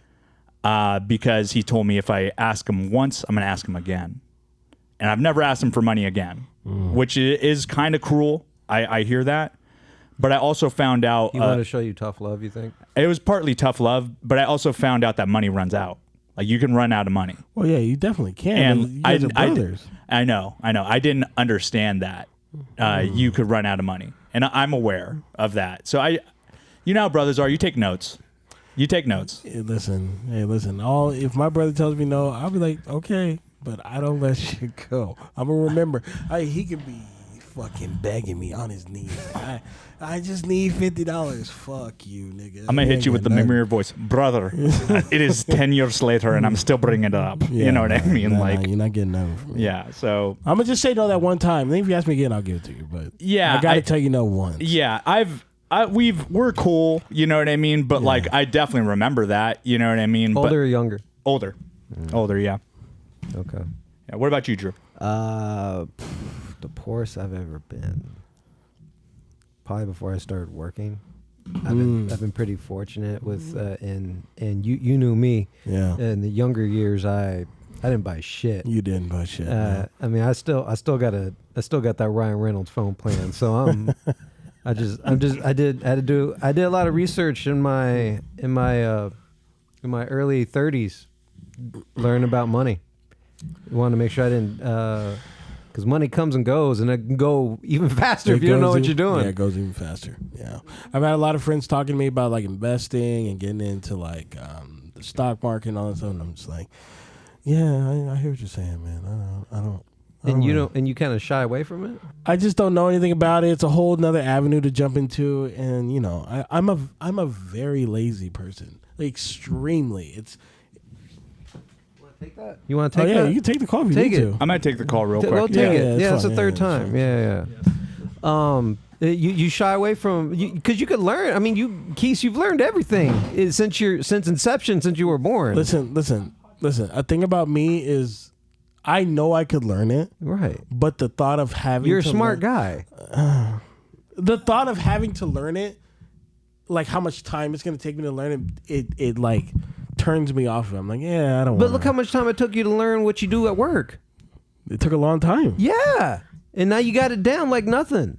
Speaker 3: Because he told me if I ask him once, I'm going to ask him again. And I've never asked him for money again, which is kind of cruel. I hear that. But I also found out...
Speaker 2: He wanted to show you tough love, you think?
Speaker 3: It was partly tough love, but I also found out that money runs out. Like, you can run out of money.
Speaker 1: Well, yeah, you definitely can.
Speaker 3: And
Speaker 1: you guys are brothers.
Speaker 3: I know. I didn't understand that. You could run out of money. And I'm aware of that. So you know how brothers are. You take notes. You take notes.
Speaker 1: Hey, listen. If my brother tells me no, I'll be like, okay, but I don't let shit go. I'm going to remember. He could be fucking begging me on his knees. I just need $50. Fuck you, nigga.
Speaker 3: I'm gonna hit you with the memory voice, brother. It is 10 years later, and I'm still bringing it up.
Speaker 1: Yeah,
Speaker 3: you know what I mean?
Speaker 1: No,
Speaker 3: like,
Speaker 1: you're not getting no from me.
Speaker 3: yeah. So
Speaker 1: I'm gonna just say no that one time. Then if you ask me again, I'll give it to you. But
Speaker 3: yeah,
Speaker 1: I gotta tell you no once.
Speaker 3: Yeah, we're cool. You know what I mean? But like, I definitely remember that. You know what I mean?
Speaker 2: Older or younger?
Speaker 3: Older, older. Yeah.
Speaker 2: Okay.
Speaker 3: Yeah. What about you, Drew?
Speaker 2: The poorest I've ever been. Probably before I started working. I've been pretty fortunate with and you knew me.
Speaker 1: Yeah.
Speaker 2: In the younger years, I didn't buy shit.
Speaker 1: You didn't buy shit. No.
Speaker 2: I mean, I still got that Ryan Reynolds phone plan. So I did a lot of research in my early 30s, learn about money. I wanted to make sure I didn't. Because money comes and goes, and it can go even faster if you don't know what you're doing.
Speaker 1: Yeah, it goes even faster. Yeah, I've had a lot of friends talking to me about like investing and getting into like the stock market and all that stuff. And I'm just like, yeah, I hear what you're saying, man. I don't.
Speaker 2: And you kind of shy away from it.
Speaker 1: I just don't know anything about it. It's a whole nother avenue to jump into, and you know, I'm a very lazy person, like, extremely. It's.
Speaker 2: Take that. You want to take that?
Speaker 1: Yeah, you can take the call if you
Speaker 2: take
Speaker 1: need
Speaker 2: it.
Speaker 1: to.
Speaker 3: I might take the call real quick.
Speaker 2: Go take it.
Speaker 1: Yeah,
Speaker 2: it's the third time. Yeah. You shy away from because you could learn. I mean, Keith, you've learned everything since inception, since you were born.
Speaker 1: Listen. A thing about me is, I know I could learn it.
Speaker 2: Right.
Speaker 1: But the thought of having
Speaker 2: you're a smart guy.
Speaker 1: The thought of having to learn it, like how much time it's going to take me to learn it like turns me off of it. I'm like, yeah, I don't.
Speaker 2: But look how much time it took you to learn what you do at work.
Speaker 1: It took a long time.
Speaker 2: Yeah, and now you got it down like nothing.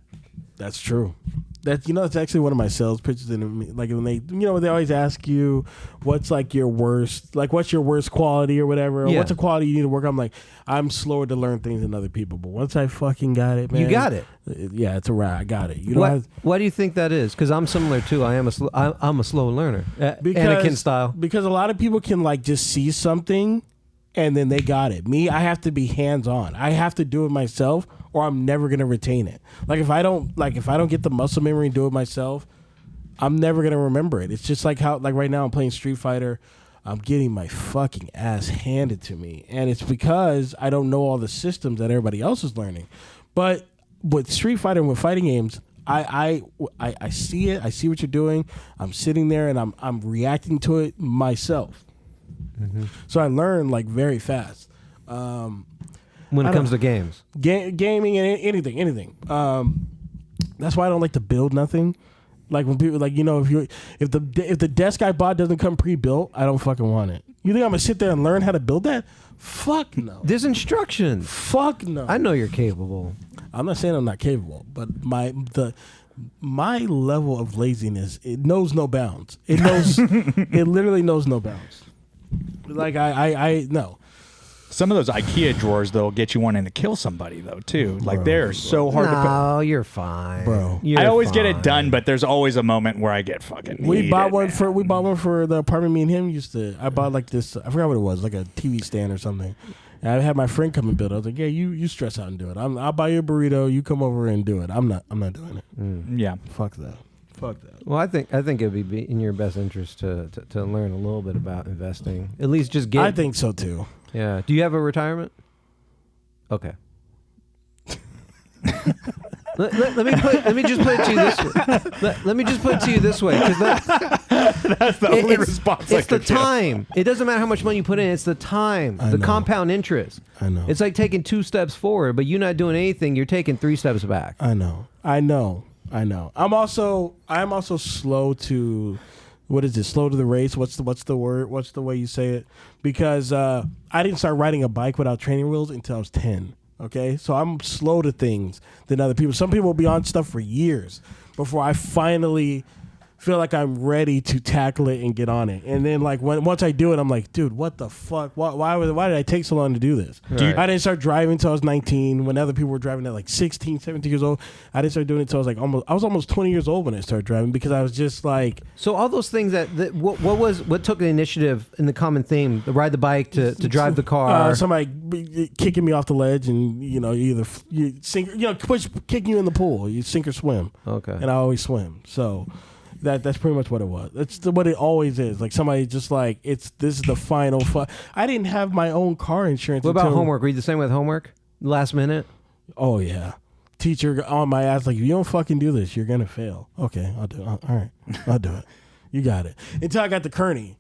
Speaker 1: That's true. It's actually one of my sales pitches. And like when they always ask you what's like your worst, like what's your worst quality or whatever, or what's a quality you need to work on. I'm like, I'm slower to learn things than other people, but once I fucking got it, man,
Speaker 2: you got it.
Speaker 1: Yeah, it's a wrap. I got it.
Speaker 2: Why do you think that is? Because I'm similar too. I'm a slow learner, Anakin style.
Speaker 1: Because a lot of people can like just see something, and then they got it. Me, I have to be hands on. I have to do it myself, or I'm never gonna retain it. Like if I don't get the muscle memory and do it myself, I'm never gonna remember it. It's just like how like right now I'm playing Street Fighter, I'm getting my fucking ass handed to me, and it's because I don't know all the systems that everybody else is learning. But with Street Fighter and with fighting games, I see it. I see what you're doing. I'm sitting there and I'm reacting to it myself. Mm-hmm. So I learn like very fast.
Speaker 2: When it comes to games,
Speaker 1: gaming and anything. That's why I don't like to build nothing. Like when people like if the desk I bought doesn't come pre-built, I don't fucking want it. You think I'm gonna sit there and learn how to build that? Fuck no.
Speaker 2: There's instructions.
Speaker 1: Fuck no.
Speaker 2: I know you're capable.
Speaker 1: I'm not saying I'm not capable, but my level of laziness, it knows no bounds. It knows it literally knows no bounds. Like I no.
Speaker 3: Some of those IKEA drawers, though, get you wanting to kill somebody, though, too. Like, they're so hard to put.
Speaker 2: No, you're fine.
Speaker 1: Bro.
Speaker 3: I always get it done, but there's always a moment where I get fucking
Speaker 1: We bought one for the apartment me and him used to. I bought like this, I forgot what it was, like a TV stand or something. And I had my friend come and build it. I was like, yeah, you stress out and do it. I'll buy you a burrito, you come over and do it. I'm not doing it.
Speaker 3: Yeah.
Speaker 1: Fuck that.
Speaker 2: Well, I think it'd be in your best interest to learn a little bit about investing. At least just get.
Speaker 1: I think so too.
Speaker 2: Yeah. Do you have a retirement? Okay. Let me just put it to you this way. Let me just put it to you this way, because
Speaker 3: That's the only response I
Speaker 2: It's the
Speaker 3: could give.
Speaker 2: time. It doesn't matter how much money you put in. It's the time, the
Speaker 1: know.
Speaker 2: compound interest.
Speaker 1: I know.
Speaker 2: It's like taking 2 steps forward, but you're not doing anything. You're taking 3 steps back.
Speaker 1: I know. I'm also slow to, what is it? Slow to the race. What's the word? What's the way you say it? Because I didn't start riding a bike without training wheels until I was 10. Okay, so I'm slow to things than other people. Some people will be on stuff for years before I finally feel like I'm ready to tackle it and get on it. And then like once I do it, I'm like, dude, what the fuck? Why did I take so long to do this?
Speaker 2: Right.
Speaker 1: I didn't start driving until I was 19. When other people were driving at like 16, 17 years old, I didn't start doing it until I was almost 20 years old when I started driving, because I was just like,
Speaker 2: So all those things what took the initiative in the common theme? To ride the bike, to drive the car.
Speaker 1: somebody kicking me off the ledge, and you sink, kicking you in the pool. You sink or swim.
Speaker 2: Okay.
Speaker 1: And I always swim. So that's pretty much what it was. That's what it always is. Like somebody just like, this is the final I didn't have my own car insurance.
Speaker 2: What about
Speaker 1: until,
Speaker 2: homework? Were you the same with homework? Last minute?
Speaker 1: Oh yeah. Teacher on my ass like, if you don't fucking do this, you're gonna fail. Okay, I'll do it. All right, I'll do it. You got it. Until I got to Kearney,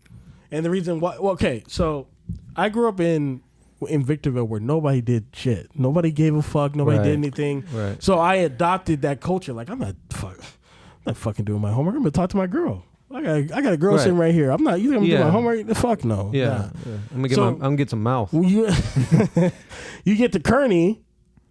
Speaker 1: and the reason why. Well, okay, so I grew up in Victorville where nobody did shit. Nobody gave a fuck. Nobody
Speaker 2: Right.
Speaker 1: did anything.
Speaker 2: Right.
Speaker 1: So I adopted that culture. Like I'm not fucking doing my homework. I'm gonna talk to my girl. I got a girl
Speaker 2: Right.
Speaker 1: sitting right here. I'm not. You think I'm
Speaker 2: Yeah.
Speaker 1: doing my homework? The fuck no.
Speaker 2: Yeah.
Speaker 1: Nah.
Speaker 2: I'm
Speaker 1: So-
Speaker 2: gonna get some mouth.
Speaker 1: You, you get to Kearney,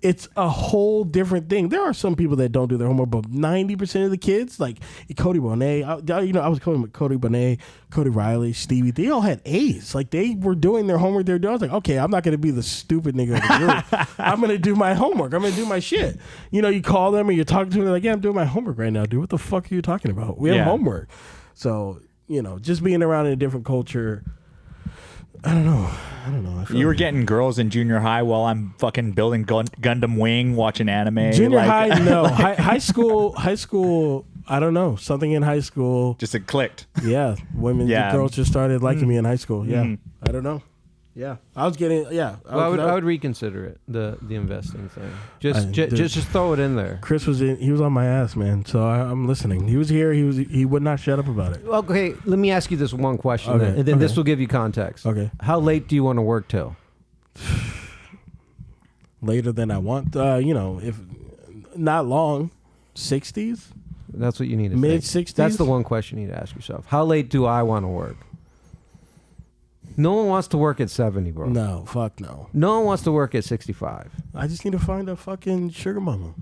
Speaker 1: it's a whole different thing. There are some people that don't do their homework, but 90% of the kids, like Cody Bonet, I was calling Cody Bonet, Cody Riley, Stevie, they all had A's. Like they were doing their homework. I was like, okay, I'm not going to be the stupid nigga of the group. I'm going to do my homework. I'm going to do my shit. You call them or you're talking to them, they're like, yeah, I'm doing my homework right now, dude. What the fuck are you talking about? We have
Speaker 3: Yeah.
Speaker 1: homework. So, just being around in a different culture, I don't know. I feel
Speaker 3: You were getting girls in junior high while I'm fucking building Gundam Wing, watching anime.
Speaker 1: Junior
Speaker 3: like-
Speaker 1: high, no. High school, I don't know. Something in high school.
Speaker 3: Just it clicked.
Speaker 1: Yeah.
Speaker 3: Yeah.
Speaker 1: Girls just started liking me in high school. Yeah.
Speaker 3: Mhm.
Speaker 1: I don't know. Yeah. I was getting, yeah.
Speaker 2: Well, I would reconsider it, the investing thing. Just
Speaker 1: dude.
Speaker 2: just throw it in there.
Speaker 1: Chris he was on my ass, man. So I'm listening. He was here. He would not shut up about it.
Speaker 2: Okay, let me ask you this one question,
Speaker 1: Okay,
Speaker 2: then, and then this
Speaker 1: okay.
Speaker 2: will give you context.
Speaker 1: Okay.
Speaker 2: How late do you want to work till?
Speaker 1: Later than I want. If not long, 60s.
Speaker 2: That's what you need to
Speaker 1: Mid-60s?
Speaker 2: think. That's the one question you need to ask yourself. How late do I want to work? No one wants to work at 70, bro.
Speaker 1: No, fuck no.
Speaker 2: No one wants to work at 65.
Speaker 1: I just need to find a fucking sugar mama.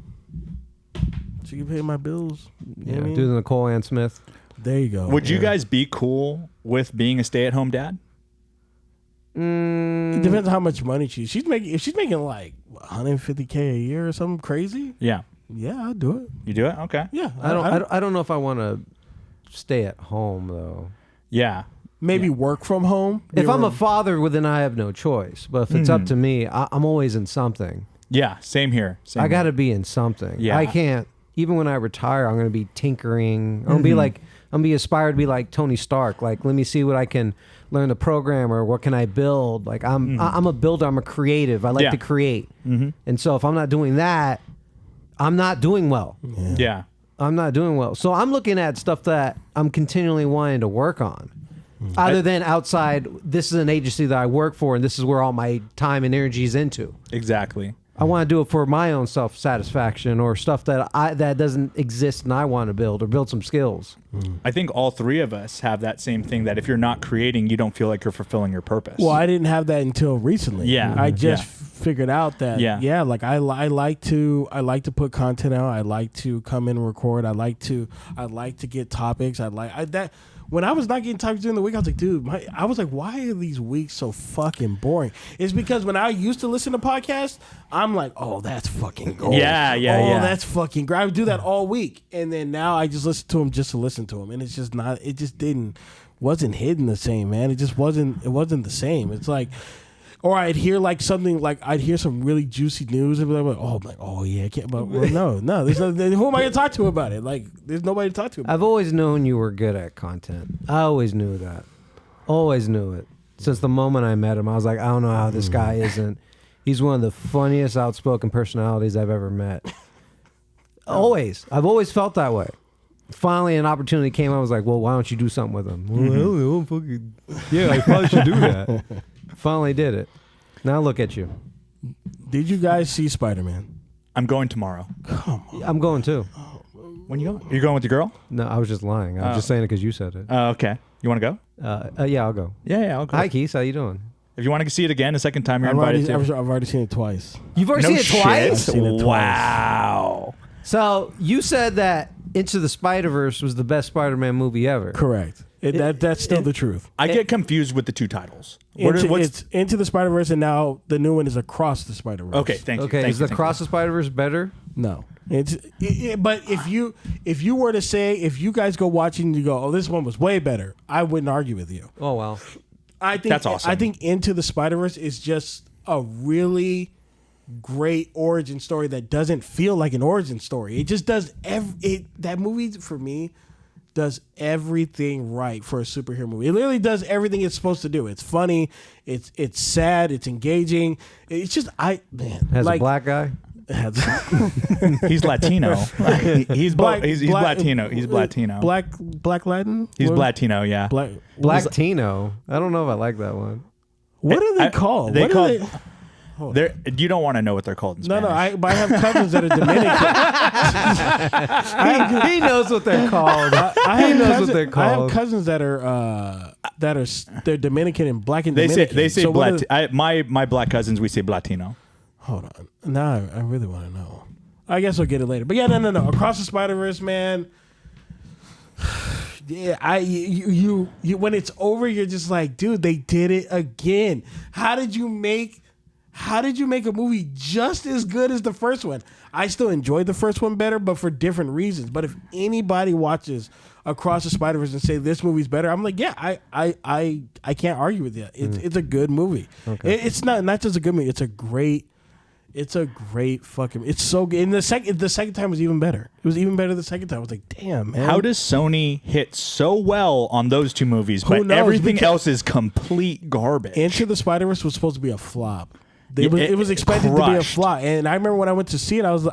Speaker 1: She can pay my bills. You know what I mean?
Speaker 2: Do the Nicole Ann Smith.
Speaker 1: There you go.
Speaker 3: Would you
Speaker 1: Yeah.
Speaker 3: guys be cool with being a stay-at-home dad?
Speaker 1: It depends on how much money she's making. If she's making like $150K a year or something crazy,
Speaker 3: Yeah.
Speaker 1: yeah, I'll do it.
Speaker 3: You do it? Okay.
Speaker 1: Yeah,
Speaker 2: I don't know if I want to stay at home though.
Speaker 3: Yeah.
Speaker 1: maybe work from home.
Speaker 2: If I'm a father, well, then I have no choice. But if it's up to me, I'm always in something.
Speaker 3: Yeah. Same here. Same
Speaker 2: I got
Speaker 3: here.
Speaker 2: to be in something.
Speaker 3: Yeah.
Speaker 2: I can't. Even when I retire, I'm going to be tinkering. I'm going to be aspired to be like Tony Stark. Like, let me see what I can learn to program or what can I build. Like, I'm a builder. I'm a creative. I like
Speaker 3: Yeah.
Speaker 2: to create. And so if I'm not doing that, I'm not doing well.
Speaker 3: Yeah.
Speaker 2: I'm not doing well. So I'm looking at stuff that I'm continually wanting to work on. Other than outside, this is an agency that I work for, and this is where all my time and energy is into.
Speaker 3: Exactly.
Speaker 2: I want to do it for my own self satisfaction or stuff that that doesn't exist, and I want to build or build some skills.
Speaker 3: I think all three of us have that same thing, that if you're not creating, you don't feel like you're fulfilling your purpose.
Speaker 1: Well, I didn't have that until recently.
Speaker 3: Yeah.
Speaker 1: I just
Speaker 3: Yeah.
Speaker 1: figured out that
Speaker 3: Yeah.
Speaker 1: like I like to put content out. I like to come in and record. I like to get topics. That when I was not getting topics during the week, I was like, dude, I was like, why are these weeks so fucking boring? It's because when I used to listen to podcasts, I'm like, oh, that's fucking gold.
Speaker 3: Yeah, yeah,
Speaker 1: oh,
Speaker 3: yeah.
Speaker 1: that's fucking great. I would do that all week, and then now I just listen to them just to listen to them, and it's just not. It just wasn't hitting the same, man. It just wasn't. It wasn't the same. It's like. Or I'd hear like something like I'd hear some really juicy news and be like, oh yeah, I can't. But well, no. There's no, who am I gonna talk to about it? Like, there's nobody to talk to. About
Speaker 2: I've always known you were good at content. I always knew that. Always knew it. Since the moment I met him, I was like, I don't know how this guy isn't. He's one of the funniest outspoken personalities I've ever met. Always. I've always felt that way. Finally, an opportunity came. I was like, well, why don't you do something with him? Well, yeah, I probably should do that. Finally did it. Now look at you.
Speaker 1: Did you guys see Spider-Man?
Speaker 3: I'm going tomorrow.
Speaker 2: I'm going too.
Speaker 3: When you going? You're going with your girl?
Speaker 2: No, I was just lying. I was just saying it because you said it.
Speaker 3: Okay. You want to go?
Speaker 2: Yeah, I'll go.
Speaker 3: Yeah, I'll go.
Speaker 2: Hi, Keith. How you doing?
Speaker 3: If you want to see it again a second time, you're
Speaker 1: I've
Speaker 3: invited to.
Speaker 1: already seen it twice.
Speaker 2: You've already
Speaker 3: No
Speaker 2: seen it
Speaker 3: shit.
Speaker 2: twice?
Speaker 1: I've seen it twice.
Speaker 3: Wow.
Speaker 2: So you said that Into the Spider-Verse was the best Spider-Man movie ever.
Speaker 1: Correct. That's still the truth.
Speaker 3: I get confused with the two titles.
Speaker 1: It's Into the Spider-Verse, and now the new one is Across the Spider-Verse.
Speaker 3: Okay, thank you.
Speaker 2: Okay,
Speaker 3: Thank
Speaker 2: is
Speaker 3: you,
Speaker 2: the
Speaker 3: thank
Speaker 2: Cross the Spider-Verse better?
Speaker 1: No. But if you were to say, if you guys go watching and you go, oh, this one was way better, I wouldn't argue with you.
Speaker 2: Oh, well.
Speaker 1: I think
Speaker 3: That's awesome.
Speaker 1: I think Into the Spider-Verse is just a really great origin story that doesn't feel like an origin story. It just does that movie for me does everything right for a superhero movie. It literally does everything it's supposed to do. It's funny, it's sad, it's engaging. It's just
Speaker 2: Has a black guy?
Speaker 3: He's Latino. He's Latino. He's Latino.
Speaker 1: Black Latin?
Speaker 3: He's
Speaker 1: What?
Speaker 3: Latino. Yeah.
Speaker 2: Black Tino. I don't know if I like that one.
Speaker 1: What are they called?
Speaker 3: They
Speaker 1: What
Speaker 3: call.
Speaker 1: are they?
Speaker 3: You don't want to know what they're called in
Speaker 1: No,
Speaker 3: Spanish.
Speaker 1: but I have cousins that are Dominican.
Speaker 2: He knows what they're called.
Speaker 1: I
Speaker 2: knows what they're
Speaker 1: I have
Speaker 2: called.
Speaker 1: cousins that are they're Dominican and black and
Speaker 3: They
Speaker 1: Dominican.
Speaker 3: say
Speaker 1: So what
Speaker 3: my black cousins, we say Blatino.
Speaker 1: hold on. Now I really want to know. I guess I'll get it later. But yeah, no. Across the Spider-Verse, man. Yeah, you when it's over, you're just like, dude, they did it again. How did you make a movie just as good as the first one? I still enjoyed the first one better, but for different reasons. But if anybody watches Across the Spider-Verse and say this movie's better, I'm like, yeah, I can't argue with you. It's a good movie. Okay. It's not just a good movie. It's a great fucking. It's so good. And the second time was even better. It was even better the second time. I was like, damn, man.
Speaker 3: How does Sony hit so well on those two movies, but
Speaker 1: knows?
Speaker 3: everything
Speaker 1: Because
Speaker 3: else is complete garbage?
Speaker 1: Into the Spider-Verse was supposed to be a flop. It was expected to be a
Speaker 3: crushed.
Speaker 1: flop, and I remember when I went to see it, I was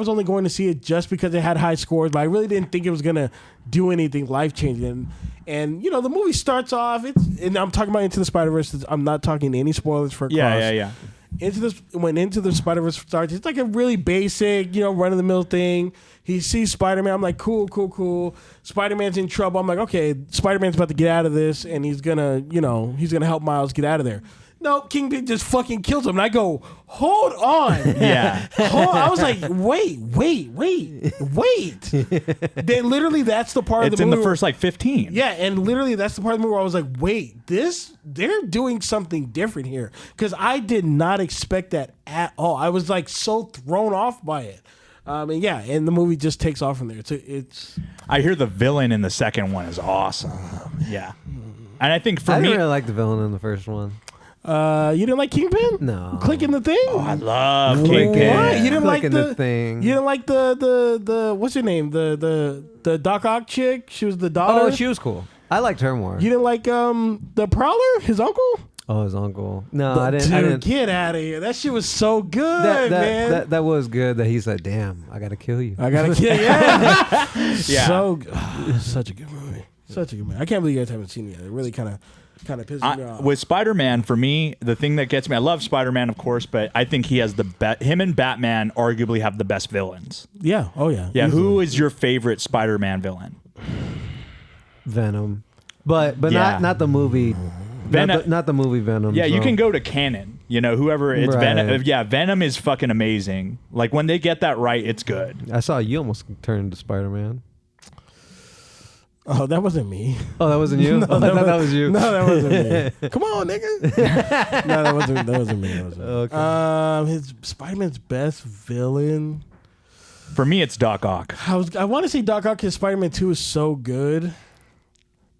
Speaker 1: only going to see it just because it had high scores, but I really didn't think it was gonna do anything life changing. And you know, the movie starts off. And I'm talking about Into the Spider-Verse. I'm not talking any spoilers for Across.
Speaker 3: Yeah.
Speaker 1: When Into the Spider-Verse starts, it's like a really basic, run of the mill thing. He sees Spider-Man. I'm like, cool. Spider-Man's in trouble. I'm like, okay, Spider-Man's about to get out of this, and he's gonna help Miles get out of there. No, Kingpin just fucking kills him. And I go, hold on.
Speaker 3: Yeah.
Speaker 1: I was like, wait. Then literally that's the part of
Speaker 3: It's
Speaker 1: the
Speaker 3: in
Speaker 1: movie.
Speaker 3: the first 15.
Speaker 1: Yeah, and literally that's the part of the movie where I was like, wait, they're doing something different here. Because I did not expect that at all. I was like so thrown off by it. And the movie just takes off from there. It's
Speaker 3: I hear the villain in the second one is awesome. Yeah. And I think for
Speaker 2: I
Speaker 3: me,
Speaker 2: didn't really like the villain in the first one.
Speaker 1: you didn't like Kingpin?
Speaker 2: No.
Speaker 1: Clicking the thing?
Speaker 3: I love Kingpin.
Speaker 1: What? You didn't like
Speaker 2: Clicking
Speaker 1: the
Speaker 2: the thing.
Speaker 1: You didn't like the what's her name? The Doc Ock chick? She was the daughter?
Speaker 2: Oh, she was cool. I liked her more.
Speaker 1: You didn't like the Prowler, his uncle?
Speaker 2: Oh, his uncle. No, I didn't.
Speaker 1: Dude,
Speaker 2: I didn't.
Speaker 1: get out of here. That shit was so good, man.
Speaker 2: That was good. That he said, "Damn, I gotta kill you."
Speaker 1: I gotta kill yeah.
Speaker 3: Yeah.
Speaker 1: So such a good movie. Such a good movie. I can't believe you guys haven't seen it yet. It really kind of pisses me off.
Speaker 3: With Spider-Man, for me, the thing that gets me, I love Spider-Man, of course, but I think he has him and Batman arguably have the best villains.
Speaker 1: Yeah. Oh yeah.
Speaker 3: Yeah.
Speaker 1: Easily.
Speaker 3: Who is your favorite Spider-Man villain?
Speaker 2: Venom, but
Speaker 3: Yeah.
Speaker 2: not the movie. Not the movie Venom.
Speaker 3: Yeah, you
Speaker 2: so.
Speaker 3: can go to canon. Whoever it's
Speaker 2: Right.
Speaker 3: Venom. Yeah, Venom is fucking amazing. Like when they get that right, it's good.
Speaker 2: I saw you almost turn into Spider-Man.
Speaker 1: Oh, that wasn't me.
Speaker 2: Oh, that wasn't you. I thought that was you.
Speaker 1: No, that wasn't me. Come on, nigga. No, that wasn't me. That wasn't me.
Speaker 2: Okay.
Speaker 1: His Spider-Man's best villain.
Speaker 3: For me, it's Doc Ock.
Speaker 1: I want to say Doc Ock because Spider-Man 2 is so good,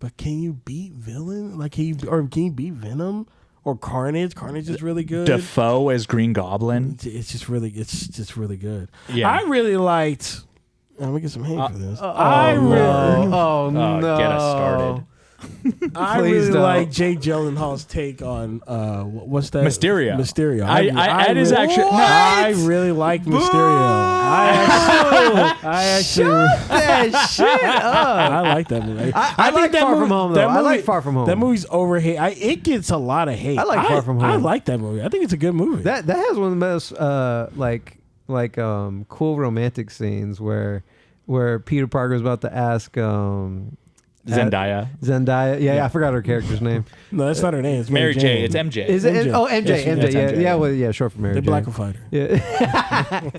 Speaker 1: but can you beat villain? Like, can you beat Venom or Carnage? Carnage is really good.
Speaker 3: Defoe as Green Goblin.
Speaker 1: It's just really good.
Speaker 3: Yeah.
Speaker 1: I really liked. I'm gonna get some hate for this.
Speaker 2: Oh no!
Speaker 3: Get us started.
Speaker 1: I
Speaker 2: Please
Speaker 1: really
Speaker 2: don't.
Speaker 1: like Jake Gyllenhaal's take on what's that?
Speaker 3: Mysterio.
Speaker 1: Mysterio.
Speaker 3: That is actually- No.
Speaker 1: I really like Mysterio. I actually
Speaker 2: that shit up.
Speaker 1: I like that movie.
Speaker 2: I like Far From Home, though. I like Far From Home.
Speaker 1: That movie's overhated. It gets a lot of hate.
Speaker 2: I like Far From Home.
Speaker 1: I like that movie. I think it's a good movie.
Speaker 2: That has one of the most cool romantic scenes where Peter Parker's about to ask
Speaker 3: Zendaya.
Speaker 2: Yeah, I forgot her character's name.
Speaker 1: No, that's not her name. It's
Speaker 3: Mary J.
Speaker 1: Jane.
Speaker 3: It's MJ.
Speaker 2: Is it?
Speaker 1: MJ.
Speaker 2: Oh, MJ.
Speaker 1: Yes,
Speaker 2: MJ.
Speaker 3: that's
Speaker 2: Yeah,
Speaker 3: MJ.
Speaker 2: yeah. Well, yeah. Short for Mary
Speaker 1: They
Speaker 2: J.
Speaker 1: blackified her.
Speaker 2: Yeah.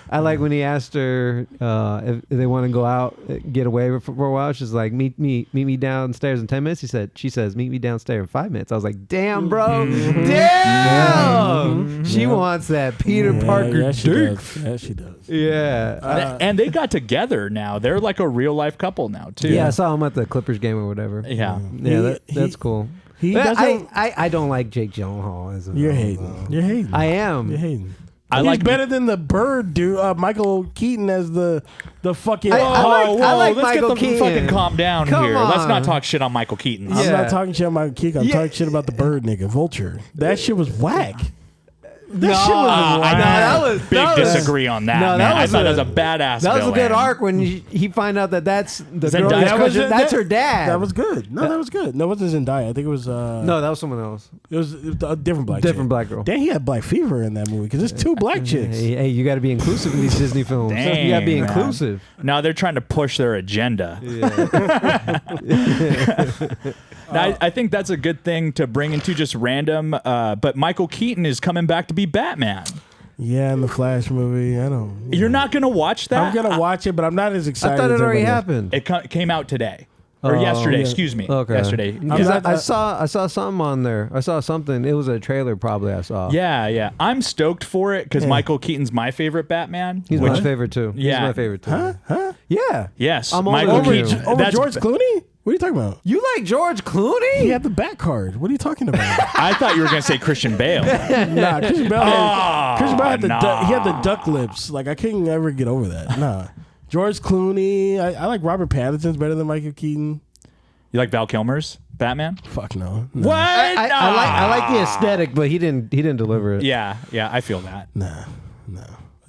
Speaker 2: I like when he asked her if they want to go out, get away for a while. She's like, meet me downstairs in 10 minutes. She says, meet me downstairs in 5 minutes. I was like, damn, bro, damn. She wants that Peter Parker
Speaker 1: Yeah, she
Speaker 2: dick.
Speaker 1: does. Yeah, she does.
Speaker 2: Yeah.
Speaker 3: And they got together now. They're like a real life couple now too.
Speaker 2: Yeah, I saw him at the Clippers game or whatever.
Speaker 3: Yeah.
Speaker 2: Yeah,
Speaker 1: He-
Speaker 2: that's cool.
Speaker 1: He
Speaker 2: But
Speaker 1: doesn't.
Speaker 2: I don't like Jake Gyllenhaal as a
Speaker 1: You're
Speaker 2: villain,
Speaker 1: hating.
Speaker 2: though.
Speaker 1: You're hating.
Speaker 2: I am.
Speaker 1: You're hating.
Speaker 3: I
Speaker 1: He's
Speaker 3: like-
Speaker 1: better than the Bird dude, Michael Keaton as the fucking.
Speaker 2: I like
Speaker 3: let's
Speaker 2: Michael
Speaker 3: get the
Speaker 2: Keaton.
Speaker 3: fucking calm down
Speaker 2: Come
Speaker 3: here. Let's
Speaker 2: on.
Speaker 3: not talk shit on Michael Keaton.
Speaker 1: I'm
Speaker 2: Yeah.
Speaker 1: not talking shit about Michael Keaton. I'm
Speaker 2: Yeah.
Speaker 1: talking shit about the Bird nigga, Vulture. That shit was whack. That
Speaker 2: No,
Speaker 1: shit was whack.
Speaker 3: Big disagree on that.
Speaker 2: No,
Speaker 3: man.
Speaker 2: that
Speaker 3: I
Speaker 2: was
Speaker 3: thought
Speaker 2: a-
Speaker 3: that was a badass.
Speaker 2: That was a good
Speaker 3: villain.
Speaker 2: arc when he find out that's the girl.
Speaker 3: Zendaya?
Speaker 2: he's
Speaker 3: That
Speaker 2: crushing. That's her dad.
Speaker 1: That was good. No, that was good. No, it wasn't Zendaya. I think it was.
Speaker 2: No, that was someone else.
Speaker 1: It was a different black.
Speaker 2: Different
Speaker 1: chick.
Speaker 2: black girl.
Speaker 1: Damn, he had black fever in that movie because there's two black chicks.
Speaker 2: Hey, you got to be inclusive in these Disney films. You got to be
Speaker 3: Dang, man.
Speaker 2: inclusive.
Speaker 3: Now they're trying to push their agenda. I think that's a good thing to bring into just random. But Michael Keaton is coming back to be Batman.
Speaker 1: Yeah, in the Flash movie. I don't.
Speaker 3: You're not gonna watch that?
Speaker 1: I'm gonna watch it, but I'm not as
Speaker 2: I
Speaker 1: excited.
Speaker 2: thought it
Speaker 1: as
Speaker 2: already
Speaker 1: everybody else.
Speaker 2: happened.
Speaker 3: It came out today or
Speaker 2: Oh,
Speaker 3: yesterday.
Speaker 1: yeah.
Speaker 3: Excuse me.
Speaker 2: Okay.
Speaker 3: Yesterday.
Speaker 2: Because
Speaker 3: Yeah.
Speaker 2: I saw something on there. I saw something. It was a trailer probably I saw.
Speaker 3: Yeah. I'm stoked for it because Michael Keaton's my favorite Batman.
Speaker 2: He's
Speaker 3: which-
Speaker 2: my favorite too.
Speaker 3: Yeah.
Speaker 2: He's my favorite too.
Speaker 1: Huh?
Speaker 2: Yeah.
Speaker 3: Yes,
Speaker 2: I'm
Speaker 3: Michael
Speaker 2: over you.
Speaker 3: Keaton.
Speaker 1: Over
Speaker 3: That's-
Speaker 1: George Clooney? What are you talking about?
Speaker 2: You like George Clooney?
Speaker 1: He had the back card. What are you talking about?
Speaker 3: I thought you were gonna say Christian Bale.
Speaker 1: Nah, Christian Bale had the
Speaker 3: nah.
Speaker 1: he had the duck lips. Like I couldn't ever get over that. Nah. George Clooney. I like Robert Pattinson's better than Michael Keaton.
Speaker 3: You like Val Kilmer's Batman?
Speaker 1: Fuck no. No.
Speaker 3: What?
Speaker 2: I like the aesthetic, but he didn't deliver it.
Speaker 3: Yeah, I feel that.
Speaker 1: Nah.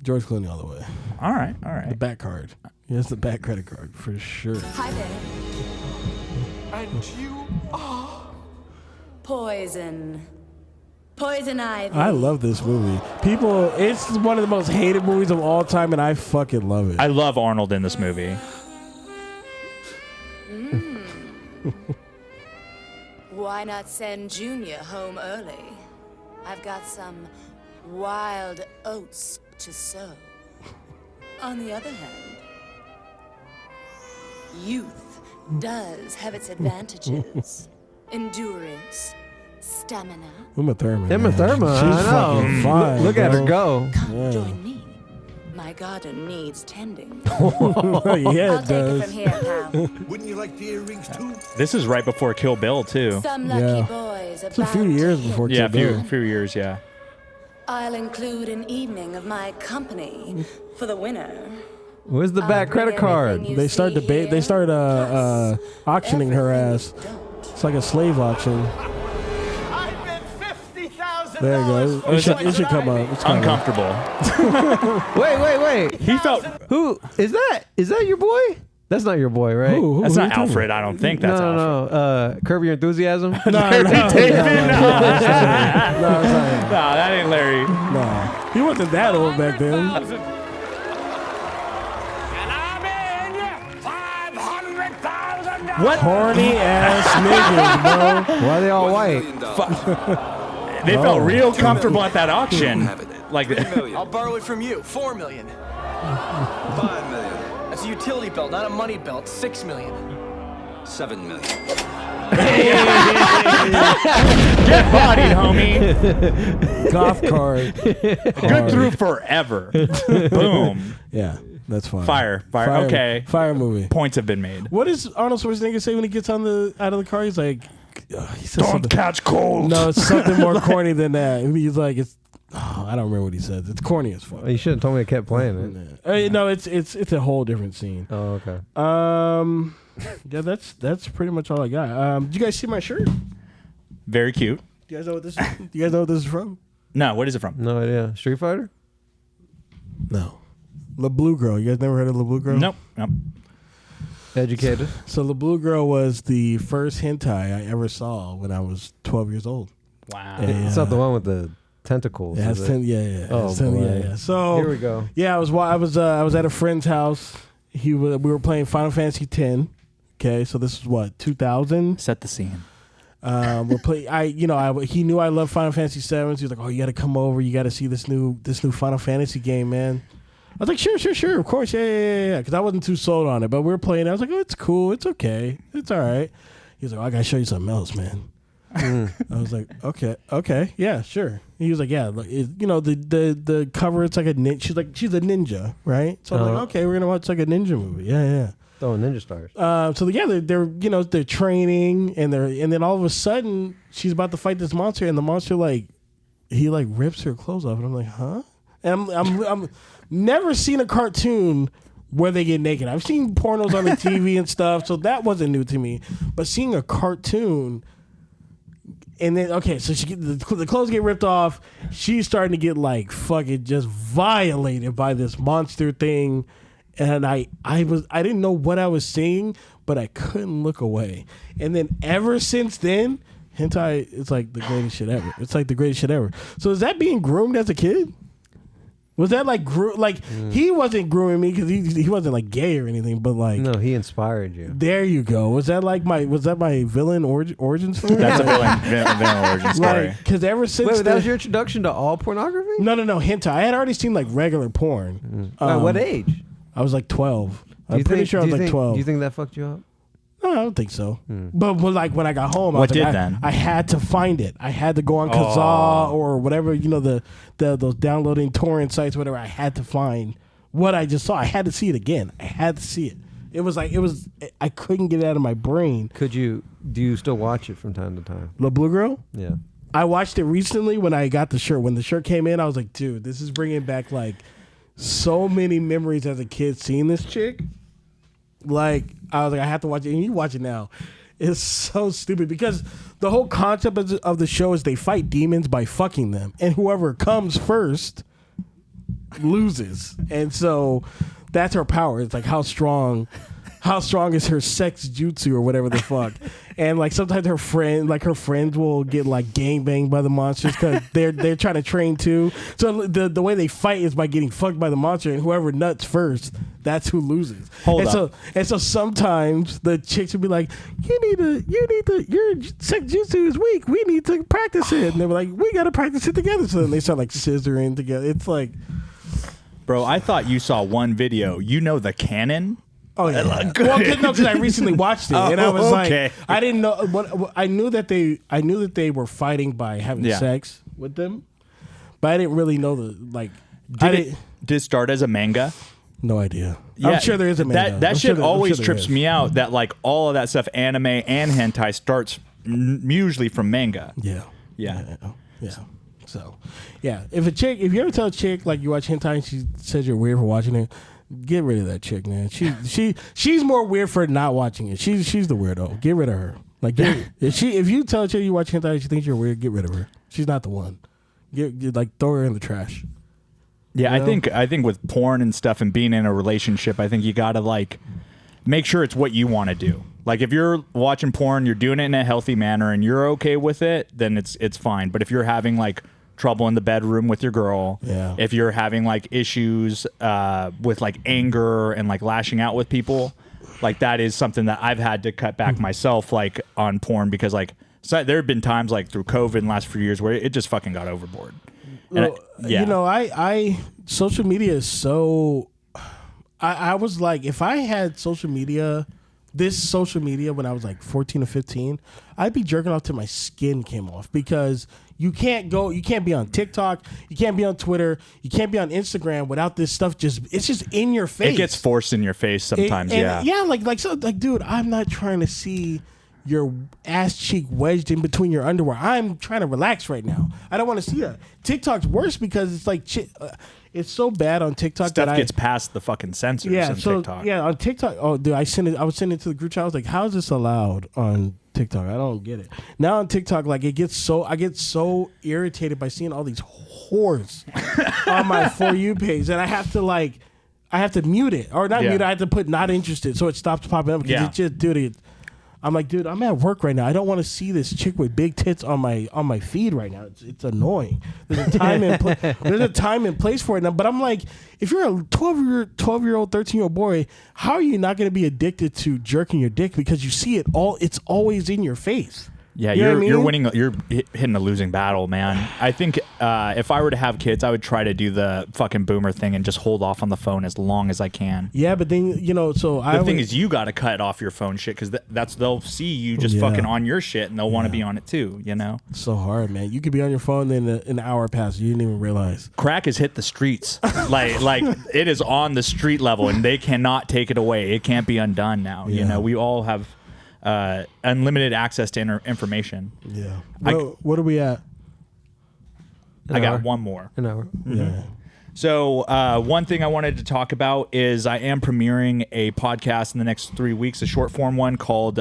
Speaker 1: George Clooney all the way.
Speaker 3: All right.
Speaker 1: The back card. He has the back credit card for sure.
Speaker 8: Hi there.
Speaker 4: And you are.
Speaker 8: Poison. Poison ivy.
Speaker 1: I love this movie. People, it's one of the most hated movies of all time, and I fucking love it.
Speaker 3: I love Arnold in this movie.
Speaker 8: Why not send Junior home early? I've got some wild oats to sow. On the other hand, youth does have its advantages. Endurance, stamina.
Speaker 1: Uma Thurman.
Speaker 2: Uma
Speaker 1: man.
Speaker 2: Thurman,
Speaker 1: She's
Speaker 2: I know.
Speaker 1: fucking fine.
Speaker 2: Look at her
Speaker 1: bro.
Speaker 2: go.
Speaker 8: Come join me. My garden needs tending.
Speaker 1: Yeah,
Speaker 8: I'll
Speaker 1: it
Speaker 8: take it
Speaker 1: does.
Speaker 8: from here, pal.
Speaker 5: Wouldn't you like the earrings too?
Speaker 3: This is right before Kill Bill too.
Speaker 8: Some lucky
Speaker 1: Yeah.
Speaker 8: boys
Speaker 1: It's a few years before
Speaker 3: Yeah,
Speaker 1: Kill Bill.
Speaker 3: few years. Yeah.
Speaker 8: I'll include an evening of my company for the winner.
Speaker 2: Where's the back credit card?
Speaker 8: Everything you
Speaker 1: They start
Speaker 8: see
Speaker 1: debate. They
Speaker 8: here,
Speaker 1: start
Speaker 8: plus
Speaker 1: auctioning her ass.
Speaker 8: everything you don't.
Speaker 1: It's like a slave auction.
Speaker 4: I bet $50,000.
Speaker 1: There you go. It should come up. It's coming up.
Speaker 3: Uncomfortable.
Speaker 2: Wait.
Speaker 3: He felt
Speaker 2: Who is that? Is that your boy? That's not your boy, right?
Speaker 1: Who
Speaker 3: that's
Speaker 1: are you
Speaker 3: not
Speaker 1: talking
Speaker 3: Alfred.
Speaker 1: about?
Speaker 3: I don't think that's Alfred.
Speaker 2: No. Curb Your Enthusiasm.
Speaker 1: No, it's not him.
Speaker 3: No, that ain't Larry.
Speaker 1: No, he wasn't that old back then.
Speaker 4: And I'm in $500,000.
Speaker 3: What?
Speaker 1: Horny ass niggas, bro.
Speaker 2: Why are they all white?
Speaker 3: They felt real comfortable at that auction. Like,
Speaker 4: I'll borrow it from you. $4 million.
Speaker 9: $5 million.
Speaker 4: That's a utility belt, not a money belt. $6 million.
Speaker 9: $7 million.
Speaker 3: get bodied, homie.
Speaker 1: Golf cart.
Speaker 3: Good through forever. Boom.
Speaker 1: Yeah, that's fine.
Speaker 3: Fire. Okay.
Speaker 1: Fire movie.
Speaker 3: Points have been made.
Speaker 1: What does Arnold Schwarzenegger say when he gets out of the car? He's like, he says something.
Speaker 3: catch cold.
Speaker 1: No, it's something more corny than that. He's like, I don't remember what he says. It's corny as fuck.
Speaker 2: You should have told me I kept playing it.
Speaker 1: No, it's a whole different scene.
Speaker 2: Oh, okay.
Speaker 1: Yeah, that's pretty much all I got. Did you guys see my shirt?
Speaker 3: Very cute.
Speaker 1: Do you guys know what this is? Do you guys know what this is from?
Speaker 3: No, what is it from?
Speaker 2: No idea. Street Fighter?
Speaker 1: No. La Blue Girl. You guys never heard of La Blue Girl?
Speaker 3: Nope.
Speaker 2: Educated.
Speaker 1: So La Blue Girl was the first hentai I ever saw when I was 12 years old.
Speaker 3: Wow.
Speaker 2: It's not the one with the tentacles.
Speaker 1: Yeah,
Speaker 2: is
Speaker 1: it's
Speaker 2: it?
Speaker 1: yeah.
Speaker 2: Oh,
Speaker 1: It's
Speaker 2: boy.
Speaker 1: yeah. So
Speaker 2: Here we go.
Speaker 1: Yeah, I was at a friend's house. We were playing Final Fantasy X. Okay, so this is what 2000.
Speaker 3: Set the scene.
Speaker 1: We're playing. He knew I loved Final Fantasy 7. So he was like, "Oh, you got to come over. You got to see this new Final Fantasy game, man." I was like, "Sure, of course, yeah," because I wasn't too sold on it. But we were playing. I was like, "Oh, it's cool. It's okay. It's all right." He was like, "Oh, I gotta show you something else, man." I was like, "Okay, yeah, sure." He was like, "Yeah, look, the cover. It's like a ninja. She's a ninja, right?" So I'm like, "Okay, we're gonna watch like a ninja movie." Yeah.
Speaker 2: Oh, Ninja Stars.
Speaker 1: So yeah, they're training and then all of a sudden she's about to fight this monster and the monster he rips her clothes off and I'm like, huh? And I'm never seen a cartoon where they get naked. I've seen pornos on the TV and stuff, so that wasn't new to me. But seeing a cartoon and then so the clothes get ripped off. She's starting to get fucking just violated by this monster thing. And I didn't know what I was seeing, but I couldn't look away. And then ever since then, hentai is like the greatest shit ever. It's like the greatest shit ever. So is that being groomed as a kid? Was that he wasn't grooming me because he wasn't gay or anything, but
Speaker 2: no, he inspired you.
Speaker 1: There you go. Was that my villain origin story?
Speaker 3: That's a villain origin story.
Speaker 1: Because ever since
Speaker 2: Wait, that was your introduction to all pornography?
Speaker 1: No, hentai. I had already seen regular porn.
Speaker 2: At what age?
Speaker 1: I was 12. I'm pretty sure I was 12.
Speaker 2: Do you think that fucked you up?
Speaker 1: No, I don't think so. But when I got home, I had to find it. I had to go on Kazaa or whatever, those downloading torrent sites, whatever. I had to find what I just saw. I had to see it again. I had to see it. It was I couldn't get it out of my brain.
Speaker 2: Do you still watch it from time to time?
Speaker 1: La Blue Girl?
Speaker 2: Yeah.
Speaker 1: I watched it recently when I got the shirt. When the shirt came in, I was like, dude, this is bringing back so many memories as a kid seeing this chick. I was like, I have to watch it. And you watch it now. It's so stupid because the whole concept of the show is they fight demons by fucking them. And whoever comes first loses. And so that's her power. It's how strong is her sex jutsu or whatever the fuck. And sometimes her friends will get gangbanged by the monsters because they're trying to train too. So the way they fight is by getting fucked by the monster, and whoever nuts first, that's who loses. And so sometimes the chicks will be like, your sex jutsu is weak. We need to practice it. And they're like, we got to practice it together. So then they start scissoring together. It's
Speaker 3: bro, I thought you saw one video. The canon.
Speaker 1: Oh yeah. Well, because I recently watched it, and I was I didn't know what I knew that they were fighting by having sex with them, but I didn't really know Did
Speaker 3: it start as a manga?
Speaker 1: No idea.
Speaker 3: Yeah,
Speaker 1: I'm sure there is a manga.
Speaker 3: That shit always trips me out. That all of that stuff, anime and hentai, starts usually from manga.
Speaker 1: Yeah. So, yeah. If you ever tell a chick you watch hentai and she says you're weird for watching it, get rid of that chick, man. She's more weird for not watching it. She's the weirdo. Get rid of her. If you tell a chick you watch hentai and she thinks you're weird, get rid of her. She's not the one. Throw her in the trash.
Speaker 3: Yeah, I think with porn and stuff and being in a relationship, I think you gotta make sure it's what you want to do. If you're watching porn, you're doing it in a healthy manner and you're okay with it, then it's fine. But if you're having trouble in the bedroom with your girl, if you're having issues with anger and lashing out with people, that is something that I've had to cut back myself on porn because so there have been times through COVID in the last few years where it just fucking got overboard.
Speaker 1: I social media is so. I was if I had social media when I was 14 or 15, I'd be jerking off till my skin came off because you can't be on TikTok, you can't be on Twitter, you can't be on Instagram without this stuff it's just in your face.
Speaker 3: It gets forced in your face sometimes,
Speaker 1: dude, I'm not trying to see your ass cheek wedged in between your underwear. I'm trying to relax right now. I don't want to see that. TikTok's worse because it's it's so bad on TikTok
Speaker 3: Stuff
Speaker 1: that
Speaker 3: gets past the fucking censors
Speaker 1: yeah,
Speaker 3: on
Speaker 1: so
Speaker 3: TikTok.
Speaker 1: yeah, on TikTok. Oh, dude, I was sending it to the group chat. I was like, "How is this allowed on TikTok?" I don't get it. Now on TikTok, like I get so irritated by seeing all these whores on my For You page, and I have to mute it or not
Speaker 3: Yeah.
Speaker 1: mute it. I have to put not interested so it stops popping up because
Speaker 3: Yeah.
Speaker 1: it just, dude. I'm like, dude, I'm at work right now. I don't want to see this chick with big tits on my feed right now. It's annoying. There's a time and there's a time and place for it now. But I'm like, if you're a 12-year-old, 13-year-old boy, how are you not going to be addicted to jerking your dick because you see it all? It's always in your face.
Speaker 3: Yeah,
Speaker 1: You know what I mean?
Speaker 3: you're winning. You're hitting a losing battle, man. I think if I were to have kids, I would try to do the fucking boomer thing and just hold off on the phone as long as I can.
Speaker 1: Yeah, but then so
Speaker 3: The thing is, you got to cut off your phone shit because they'll see you just
Speaker 1: Yeah.
Speaker 3: fucking on your shit and they'll want to be on it too. You know,
Speaker 1: it's so hard, man. You could be on your phone, then an hour passes, you didn't even realize.
Speaker 3: crack has hit the streets. like it is on the street level, and they cannot take it away. It can't be undone now. You
Speaker 1: Yeah.
Speaker 3: know, we all have unlimited access to information.
Speaker 1: Yeah. What are we at?
Speaker 3: I got one more.
Speaker 2: An hour.
Speaker 1: Yeah.
Speaker 3: So one thing I wanted to talk about is I am premiering a podcast in the next 3 weeks, a short form one called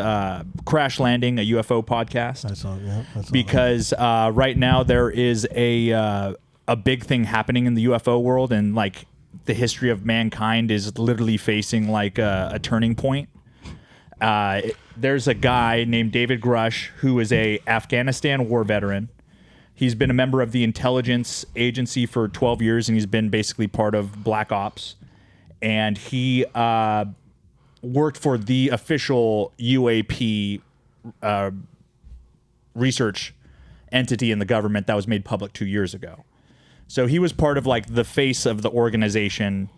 Speaker 3: Crash Landing, a UFO podcast.
Speaker 1: I saw that.
Speaker 3: Because right now there is a big thing happening in the UFO world, and like the history of mankind is literally facing like a turning point. There's a guy named David Grush who is a Afghanistan war veteran. He's been a member of the intelligence agency for 12 years, and he's been basically part of Black Ops. And he worked for the official UAP research entity in the government that was made public 2 years ago. So he was part of like the face of the organization.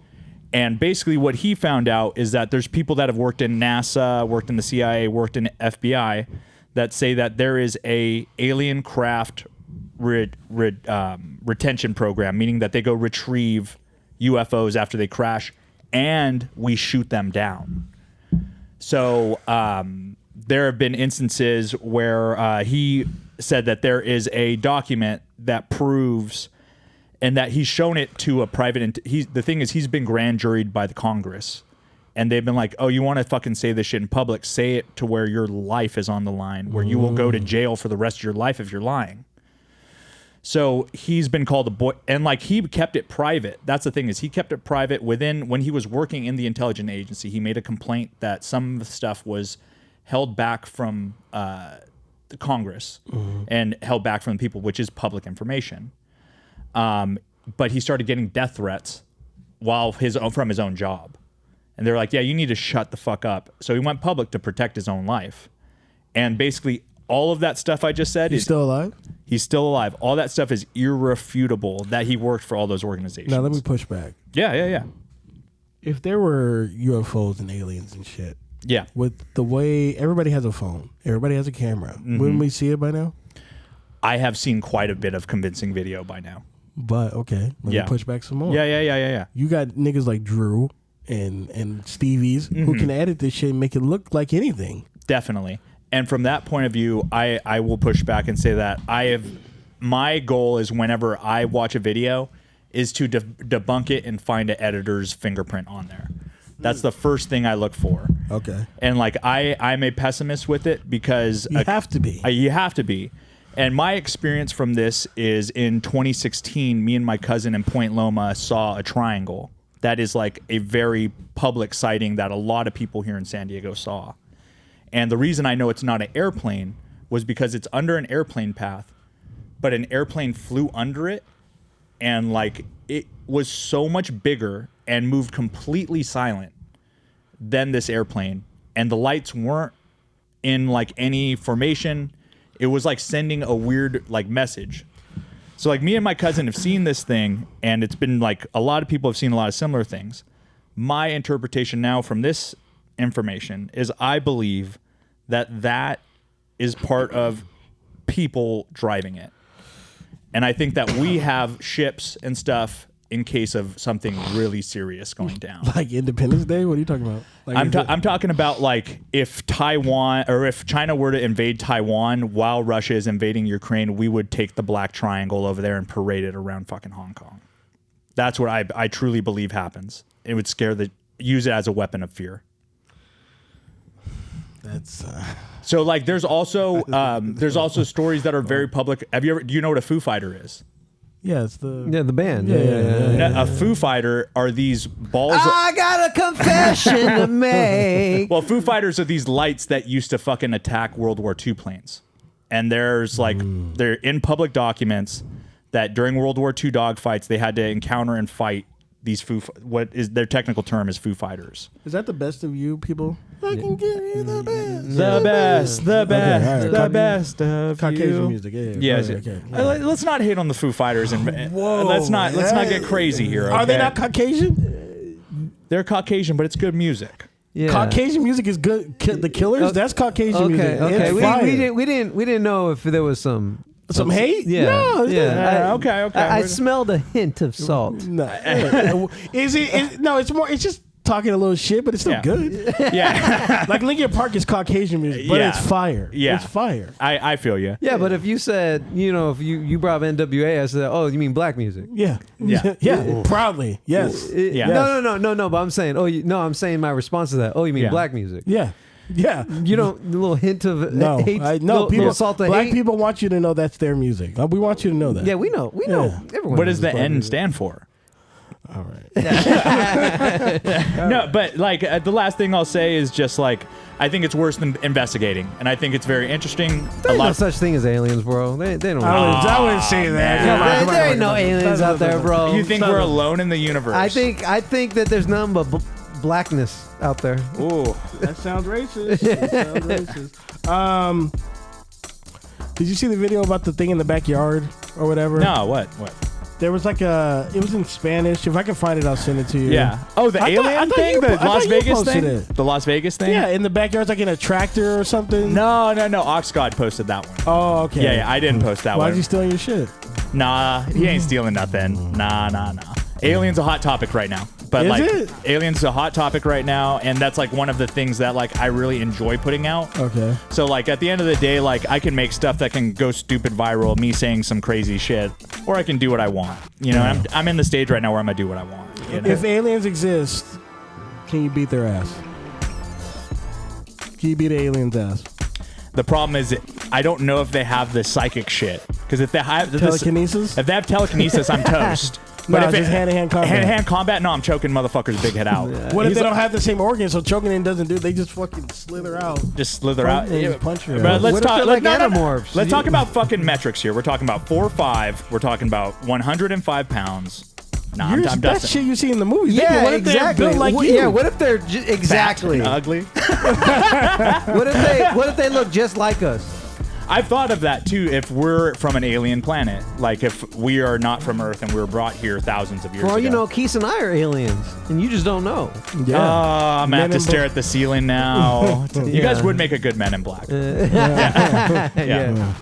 Speaker 3: And basically what he found out is that there's people that have worked in NASA, worked in the CIA, worked in FBI that say that there is a alien craft retention program, meaning that they go retrieve UFOs after they crash and we shoot them down. So there have been instances where he said that there is a document that proves, and that he's shown it to a private. The thing is, he's been grand juried by the Congress, and they've been like, "Oh, you want to fucking say this shit in public? Say it to where your life is on the line, where you will go to jail for the rest of your life if you're lying." So he's been called a boy, and like he kept it private. That's the thing, is he kept it private. When he was working in the intelligence agency, he made a complaint that some of the stuff was held back from the Congress and held back from the people, which is public information. But he started getting death threats from his own job. And they're like, yeah, you need to shut the fuck up. So he went public to protect his own life. And basically all of that stuff I just said
Speaker 1: He's still alive?
Speaker 3: He's still alive. All that stuff is irrefutable that he worked for all those organizations.
Speaker 1: Now let me push back.
Speaker 3: Yeah.
Speaker 1: If there were UFOs and aliens and shit,
Speaker 3: Yeah.
Speaker 1: with the way everybody has a phone, everybody has a camera, wouldn't we see it by now?
Speaker 3: I have seen quite a bit of convincing video by now.
Speaker 1: But okay, let me push back some more.
Speaker 3: Yeah.
Speaker 1: You got niggas like Drew and Stevie's who can edit this shit and make it look like anything.
Speaker 3: Definitely. And from that point of view, I will push back and say that my goal is whenever I watch a video is to debunk it and find an editor's fingerprint on there. That's the first thing I look for.
Speaker 1: Okay.
Speaker 3: And like I'm a pessimist with it because
Speaker 1: You have to be.
Speaker 3: You have to be. And my experience from this is in 2016, me and my cousin in Point Loma saw a triangle. That is like a very public sighting that a lot of people here in San Diego saw. And the reason I know it's not an airplane was because it's under an airplane path, but an airplane flew under it, and like it was so much bigger and moved completely silent than this airplane. And the lights weren't in like any formation. It was like sending a weird like message. So like me and my cousin have seen this thing, and it's been like a lot of people have seen a lot of similar things. My interpretation now from this information is I believe that is part of people driving it. And I think that we have ships and stuff in case of something really serious going down.
Speaker 1: Like Independence Day? What are you talking about? Like
Speaker 3: I'm talking about like if Taiwan or if China were to invade Taiwan while Russia is invading Ukraine, we would take the Black Triangle over there and parade it around fucking Hong Kong. That's what I truly believe happens. It would use it as a weapon of fear.
Speaker 1: That's
Speaker 3: so like there's also stories that are very public. Do you know what a Foo Fighter is?
Speaker 1: Yeah, it's the
Speaker 2: band.
Speaker 3: A Foo Fighter are these balls.
Speaker 2: I got a confession to make.
Speaker 3: Well, Foo Fighters are these lights that used to fucking attack World War II planes. And there's like, they're in public documents that during World War II dogfights, they had to encounter and fight these what is their technical term is Foo Fighters.
Speaker 1: Is that the best of you people? I can give you the best.
Speaker 3: The best of
Speaker 1: Caucasian
Speaker 3: you.
Speaker 1: music.
Speaker 3: Yeah.
Speaker 1: Okay.
Speaker 3: Let's not hate on the Foo Fighters and let's not get crazy here. Okay?
Speaker 1: Are they not Caucasian?
Speaker 3: They're Caucasian, but it's good music.
Speaker 2: Yeah.
Speaker 1: Caucasian music is good. The Killers, that's Caucasian music.
Speaker 2: Okay.
Speaker 1: It's
Speaker 2: We didn't know if there was some
Speaker 1: hate.
Speaker 2: Yeah.
Speaker 1: No,
Speaker 2: Yeah.
Speaker 3: Okay.
Speaker 2: I smelled a hint of salt.
Speaker 1: No. Is it? No, it's more. It's just talking a little shit, but it's still good.
Speaker 3: Yeah.
Speaker 1: Like Linkin Park is Caucasian music, but
Speaker 3: Yeah.
Speaker 1: it's fire.
Speaker 3: Yeah.
Speaker 1: It's fire.
Speaker 3: I feel you.
Speaker 2: Yeah, but if you said, if you brought up NWA, I said, oh, you mean black music?
Speaker 1: Yeah.
Speaker 3: Yeah.
Speaker 1: Yeah. Proudly. Yes.
Speaker 3: Yeah.
Speaker 2: No. But I'm saying, I'm saying my response to that. Oh, you mean
Speaker 3: Yeah.
Speaker 2: black music?
Speaker 1: Yeah. Yeah.
Speaker 2: You don't, a little hint of
Speaker 1: No.
Speaker 2: hate.
Speaker 1: No. People.
Speaker 2: Little salt of
Speaker 1: Black
Speaker 2: hate.
Speaker 1: people want you to know that's their music. We want you to know that.
Speaker 2: Yeah, we know.
Speaker 1: Yeah.
Speaker 2: Everyone
Speaker 3: What
Speaker 2: knows
Speaker 3: does the
Speaker 2: it's black
Speaker 3: N
Speaker 2: music.
Speaker 3: stand for?
Speaker 1: All right.
Speaker 3: No, but like the last thing I'll say is just like I think it's worse than investigating, and I think it's very interesting.
Speaker 2: There ain't no such thing as aliens, bro. They don't.
Speaker 1: I wouldn't say that.
Speaker 2: Yeah, there ain't no aliens out there, bro.
Speaker 3: You think we're alone in the universe?
Speaker 2: I think that there's nothing but blackness out there.
Speaker 3: Ooh,
Speaker 1: That sounds racist. Did you see the video about the thing in the backyard or whatever?
Speaker 3: no, what?
Speaker 1: There was like it was in Spanish. If I can find it, I'll send it to you.
Speaker 3: Yeah. Oh, the
Speaker 1: I thought- I
Speaker 3: alien
Speaker 1: thought
Speaker 3: thing,
Speaker 1: you
Speaker 3: the
Speaker 1: po- I
Speaker 3: Las
Speaker 1: thought you
Speaker 3: Vegas
Speaker 1: posted
Speaker 3: thing,
Speaker 1: it.
Speaker 3: the Las Vegas thing.
Speaker 1: Yeah, in the backyard's like in a tractor or something.
Speaker 3: No. Oxgod posted that one.
Speaker 1: Oh, okay.
Speaker 3: Yeah, I didn't post that
Speaker 1: Why
Speaker 3: one.
Speaker 1: is he stealing your shit?
Speaker 3: Nah, he ain't stealing nothing. Nah. Alien's a hot topic right now. But
Speaker 1: Is
Speaker 3: like
Speaker 1: it?
Speaker 3: Alien's a hot topic right now, and that's like one of the things that like I really enjoy putting out.
Speaker 1: Okay.
Speaker 3: So like at the end of the day, like I can make stuff that can go stupid viral, me saying some crazy shit, or I can do what I want. You know, I'm in the stage right now where I'm gonna do what I want. You know?
Speaker 1: If aliens exist, can you beat their ass? Can you beat an alien's ass?
Speaker 3: The problem is I don't know if they have the psychic shit, because if they have
Speaker 1: Telekinesis?
Speaker 3: if they have telekinesis, I'm toast.
Speaker 1: No,
Speaker 3: if
Speaker 1: just hand-to-hand combat.
Speaker 3: Hand-to-hand combat, no, I'm choking motherfuckers' big head out.
Speaker 1: What if
Speaker 3: He's
Speaker 1: they
Speaker 3: like-
Speaker 1: don't have the same organs? So choking in doesn't do. They just fucking slither out.
Speaker 3: just slither out?
Speaker 1: They just punch you.
Speaker 3: But let's
Speaker 2: What if
Speaker 3: talk.
Speaker 2: they're like Animorphs?
Speaker 3: Let's talk about fucking metrics here. We're talking about 4'5". We're talking about 105 pounds. Nah, I'm
Speaker 1: That's
Speaker 3: dusting.
Speaker 1: shit you see in the movies.
Speaker 2: Yeah,
Speaker 1: What if they're
Speaker 2: exactly.
Speaker 1: built like
Speaker 2: What-
Speaker 1: you?
Speaker 2: Yeah, what if they're exactly?
Speaker 3: Ugly.
Speaker 2: What if they look just like us?
Speaker 3: I've thought of that too. If we're from an alien planet, like if we are not from Earth and we were brought here thousands of years
Speaker 2: For all
Speaker 3: ago.
Speaker 2: you know, Keith and I are aliens, and you just don't know.
Speaker 1: Yeah.
Speaker 3: I'm gonna have
Speaker 1: Men
Speaker 3: to
Speaker 1: in
Speaker 3: stare at the ceiling now. You guys would make a good Men in Black. Yeah.
Speaker 2: Yeah.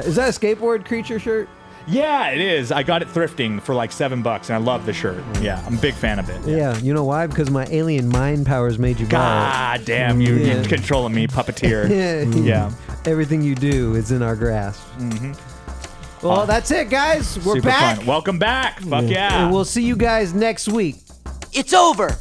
Speaker 2: Is that a skateboard creature shirt?
Speaker 3: Yeah, it is. I got it thrifting for like $7, and I love the shirt. Yeah, I'm a big fan of it.
Speaker 2: Yeah. You know why? Because my alien mind powers made you buy
Speaker 3: God damn, you
Speaker 2: Yeah.
Speaker 3: controlling me, puppeteer.
Speaker 2: it.
Speaker 3: Yeah.
Speaker 2: Everything you do is in our grasp. Well, that's it, guys. We're
Speaker 3: Super
Speaker 2: back.
Speaker 3: fun. Welcome back. Fuck yeah.
Speaker 2: And we'll see you guys next week.
Speaker 6: It's over.